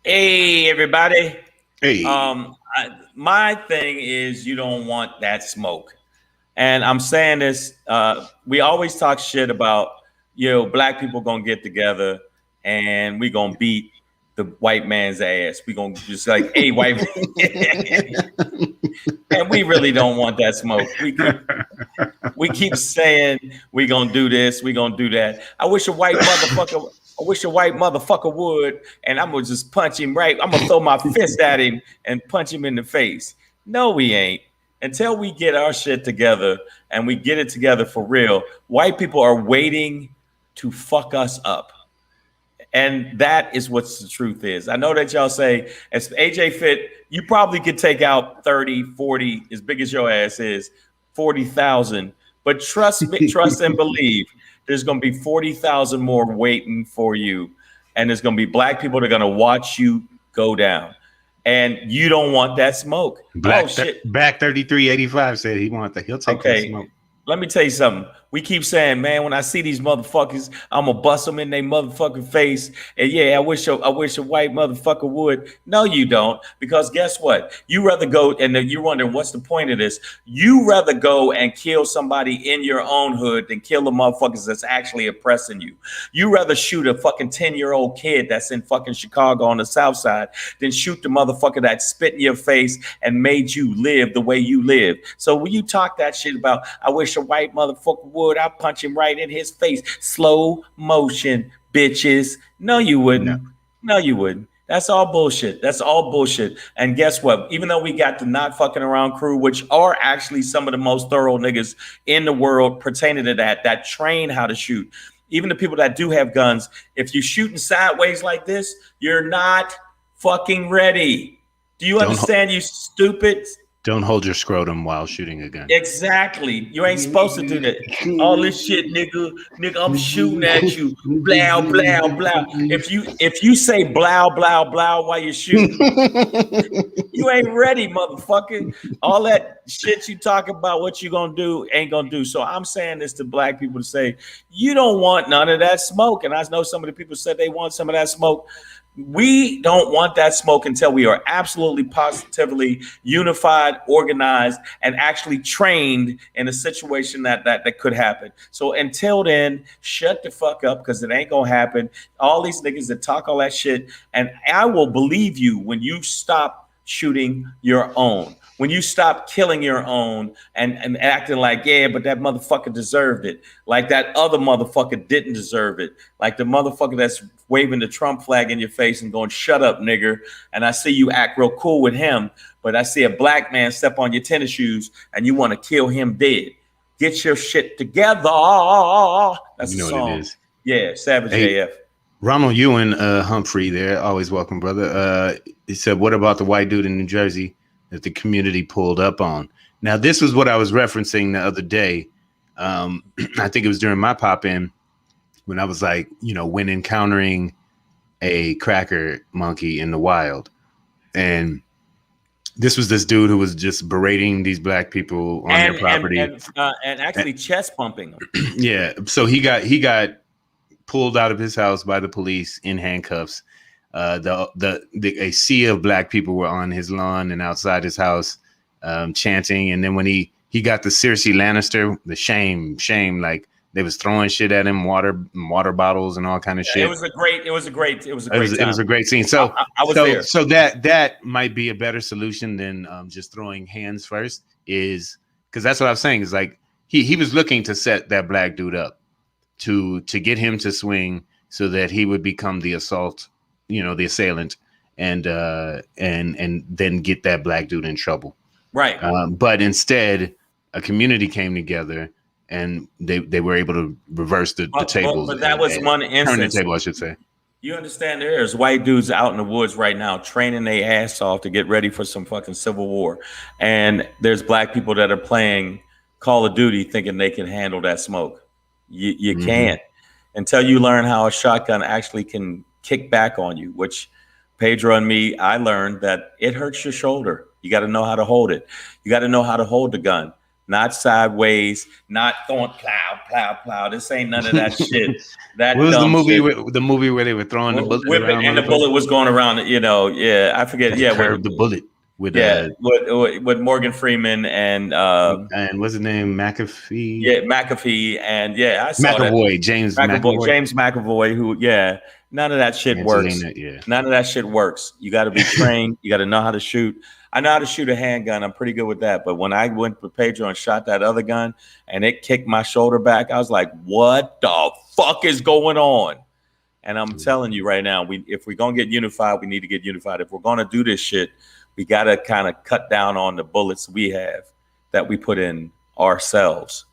Hey, everybody. Hey. My thing is you don't want that smoke. And I'm saying this, we always talk shit about, black people gonna get together and we gonna beat the white man's ass. We gonna just like, hey, white man. And we really don't want that smoke. We keep saying we gonna do this, we gonna do that. I wish a white motherfucker would, and I'm gonna just punch him right. I'm gonna throw my fist at him and punch him in the face. No, we ain't. Until we get our shit together and we get it together for real, white people are waiting to fuck us up. And that is what the truth is. I know that y'all say, as AJ Fit, you probably could take out 30, 40, as big as your ass is, 40,000. But trust me, trust and believe, there's going to be 40,000 more waiting for you. And there's going to be black people that are going to watch you go down. And you don't want that smoke. Back 3385 said he'll take that smoke. Let me tell you something. We keep saying, man, when I see these motherfuckers, I'm gonna bust them in their motherfucking face. And yeah, I wish a white motherfucker would. No, you don't. Because guess what? You rather go, and then you're wondering what's the point of this? You rather go and kill somebody in your own hood than kill the motherfuckers that's actually oppressing you. You rather shoot a fucking 10-year-old kid that's in fucking Chicago on the South Side than shoot the motherfucker that spit in your face and made you live the way you live. So when you talk that shit about, I wish a white motherfucker would, I'll punch him right in his face. Slow motion, bitches. No, you wouldn't. No, you wouldn't. That's all bullshit. That's all bullshit. And guess what? Even though we got the not fucking around crew, which are actually some of the most thorough niggas in the world pertaining to that train how to shoot. even the people that do have guns, if you're shooting sideways like this, you're not fucking ready. Do you understand, you stupid? Don't hold your scrotum while shooting a gun. Exactly. You ain't supposed to do that. All this shit, nigga, I'm shooting at you. Blow, blow, blow. If you say blow, blow, blow while you're shooting, you ain't ready, motherfucker. All that shit you talk about, what you gonna do, ain't gonna do. So I'm saying this to black people to say, you don't want none of that smoke. And I know some of the people said they want some of that smoke. We don't want that smoke until we are absolutely positively unified, organized, and actually trained in a situation that could happen. So until then, shut the fuck up, because it ain't gonna happen. All these niggas that talk all that shit, and I will believe you when you stop shooting your own. When you stop killing your own and acting like, yeah, but that motherfucker deserved it. Like that other motherfucker didn't deserve it. Like the motherfucker that's waving the Trump flag in your face and going, shut up, nigger. And I see you act real cool with him, but I see a black man step on your tennis shoes and you want to kill him dead. Get your shit together. That's you know a song. what it is. Yeah, Savage Hey, AF. Ronald Ewan Humphrey there. Always welcome, brother. He said, what about the white dude in New Jersey that the community pulled up on? Now, this was what I was referencing the other day. I think it was during my pop-in when I was like, when encountering a cracker monkey in the wild. And this was this dude who was just berating these black people on their property. And actually chest pumping them. Yeah. So he got pulled out of his house by the police in handcuffs. A sea of black people were on his lawn and outside his house, chanting. And then when he got the Cersei Lannister, the shame, like they was throwing shit at him, water bottles and all kind of shit. It was a great scene. So I was there. So that might be a better solution than just throwing hands first, is because that's what I was saying, is like he was looking to set that black dude up to get him to swing so that he would become the the assailant, and then get that black dude in trouble. Right. But instead, a community came together and they were able to reverse the tables. But that was one instance. Turn the table, I should say. You understand, there's white dudes out in the woods right now training their ass off to get ready for some fucking civil war. And there's black people that are playing Call of Duty thinking they can handle that smoke. You can't until you learn how a shotgun actually can kick back on you, which Pedro and me, I learned that it hurts your shoulder. You got to know how to hold it. You got to know how to hold the gun, not sideways, not throwing plow. This ain't none of that shit. That what was the movie? Shit. The movie where they were throwing the bullet around, and the bullet was going around. Yeah, I forget. Yeah, the bullet with with Morgan Freeman and what's his name, McAfee? Yeah, McAfee, and I saw McAvoy, James McAvoy, who none of that shit works. None of that shit works. You got to be trained. You got to know how to shoot. I know how to shoot a handgun. I'm pretty good with that. But when I went with Pedro and shot that other gun and it kicked my shoulder back, I was like, what the fuck is going on? And I'm telling you right now, if we're going to get unified, we need to get unified. If we're going to do this shit, we got to kind of cut down on the bullets we have that we put in ourselves.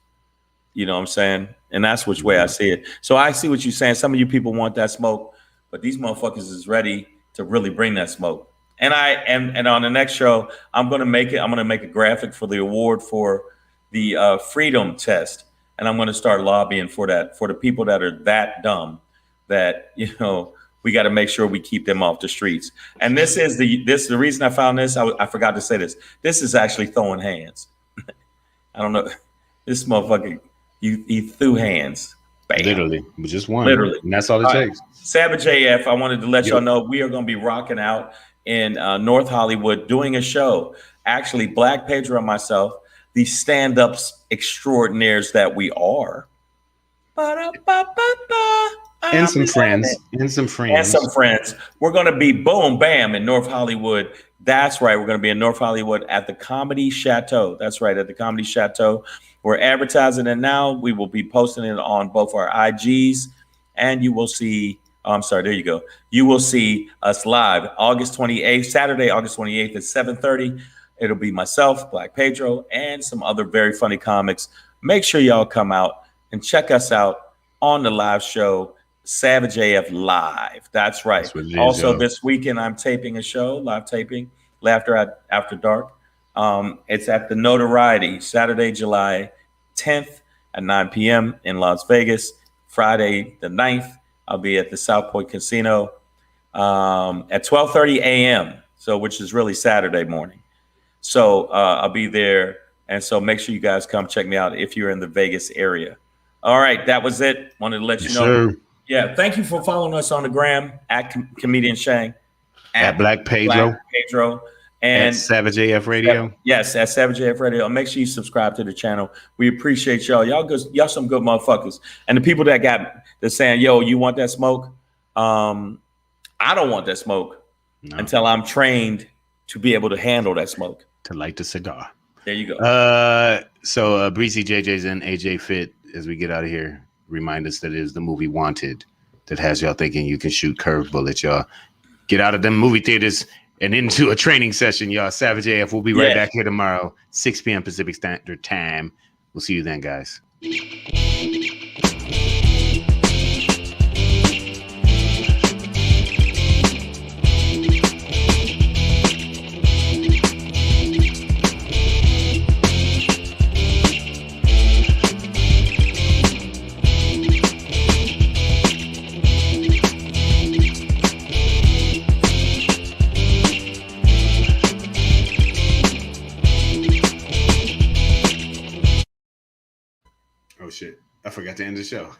You know what I'm saying? And that's which way I see it. So I see what you're saying. Some of you people want that smoke, but these motherfuckers is ready to really bring that smoke. And and on the next show, I'm going to make a graphic for the award for the freedom test. And I'm going to start lobbying for that, for the people that are that dumb that, we got to make sure we keep them off the streets. And this is the reason I found this. I forgot to say this. This is actually throwing hands. I don't know. This motherfucker, he threw hands. Bam. Literally, just one. Literally. And that's all it takes. Savage AF, I wanted to let y'all know we are going to be rocking out in North Hollywood doing a show. Actually, Black Pedro and myself, the stand-ups extraordinaires that we are. And some friends. We're going to be boom, bam in North Hollywood. That's right. We're going to be in North Hollywood at the Comedy Chateau. That's right. At the Comedy Chateau. We're advertising it now. We will be posting it on both our IGs, and you will see. There you go. You will see us live August 28th, Saturday, August 28th at 7:30. It'll be myself, Black Pedro, and some other very funny comics. Make sure y'all come out and check us out. on the live show, Savage AF Live. That's right. That's what it is, Also, yo. this weekend I'm taping a show, live taping, After Dark. It's at the Notoriety, Saturday, July 10th at 9 p.m. in Las Vegas. Friday the 9th, I'll be at the South Point Casino at 12:30 a.m. So, which is really Saturday morning. So I'll be there, and so make sure you guys come check me out if you're in the Vegas area. All right, that was it. Wanted to let you know. Sir. Yeah, thank you for following us on the gram at Comedian Shang, At Black Pedro, and at Savage AF Radio. Yes, at Savage AF Radio. And make sure you subscribe to the channel. We appreciate y'all. Y'all some good motherfuckers. And the people that's saying, "Yo, you want that smoke?" I don't want that smoke until I'm trained to be able to handle that smoke. To light the cigar. There you go. So Breezy, JJ's, and AJ Fit, as we get out of here, remind us that it is the movie Wanted that has y'all thinking you can shoot curve bullets, y'all. Get out of them movie theaters and into a training session, y'all. Savage AF. We'll be right back here tomorrow, 6 p.m. Pacific Standard Time. We'll see you then, guys. Oh shit! I forgot to end the show.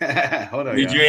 Hold on. Did you?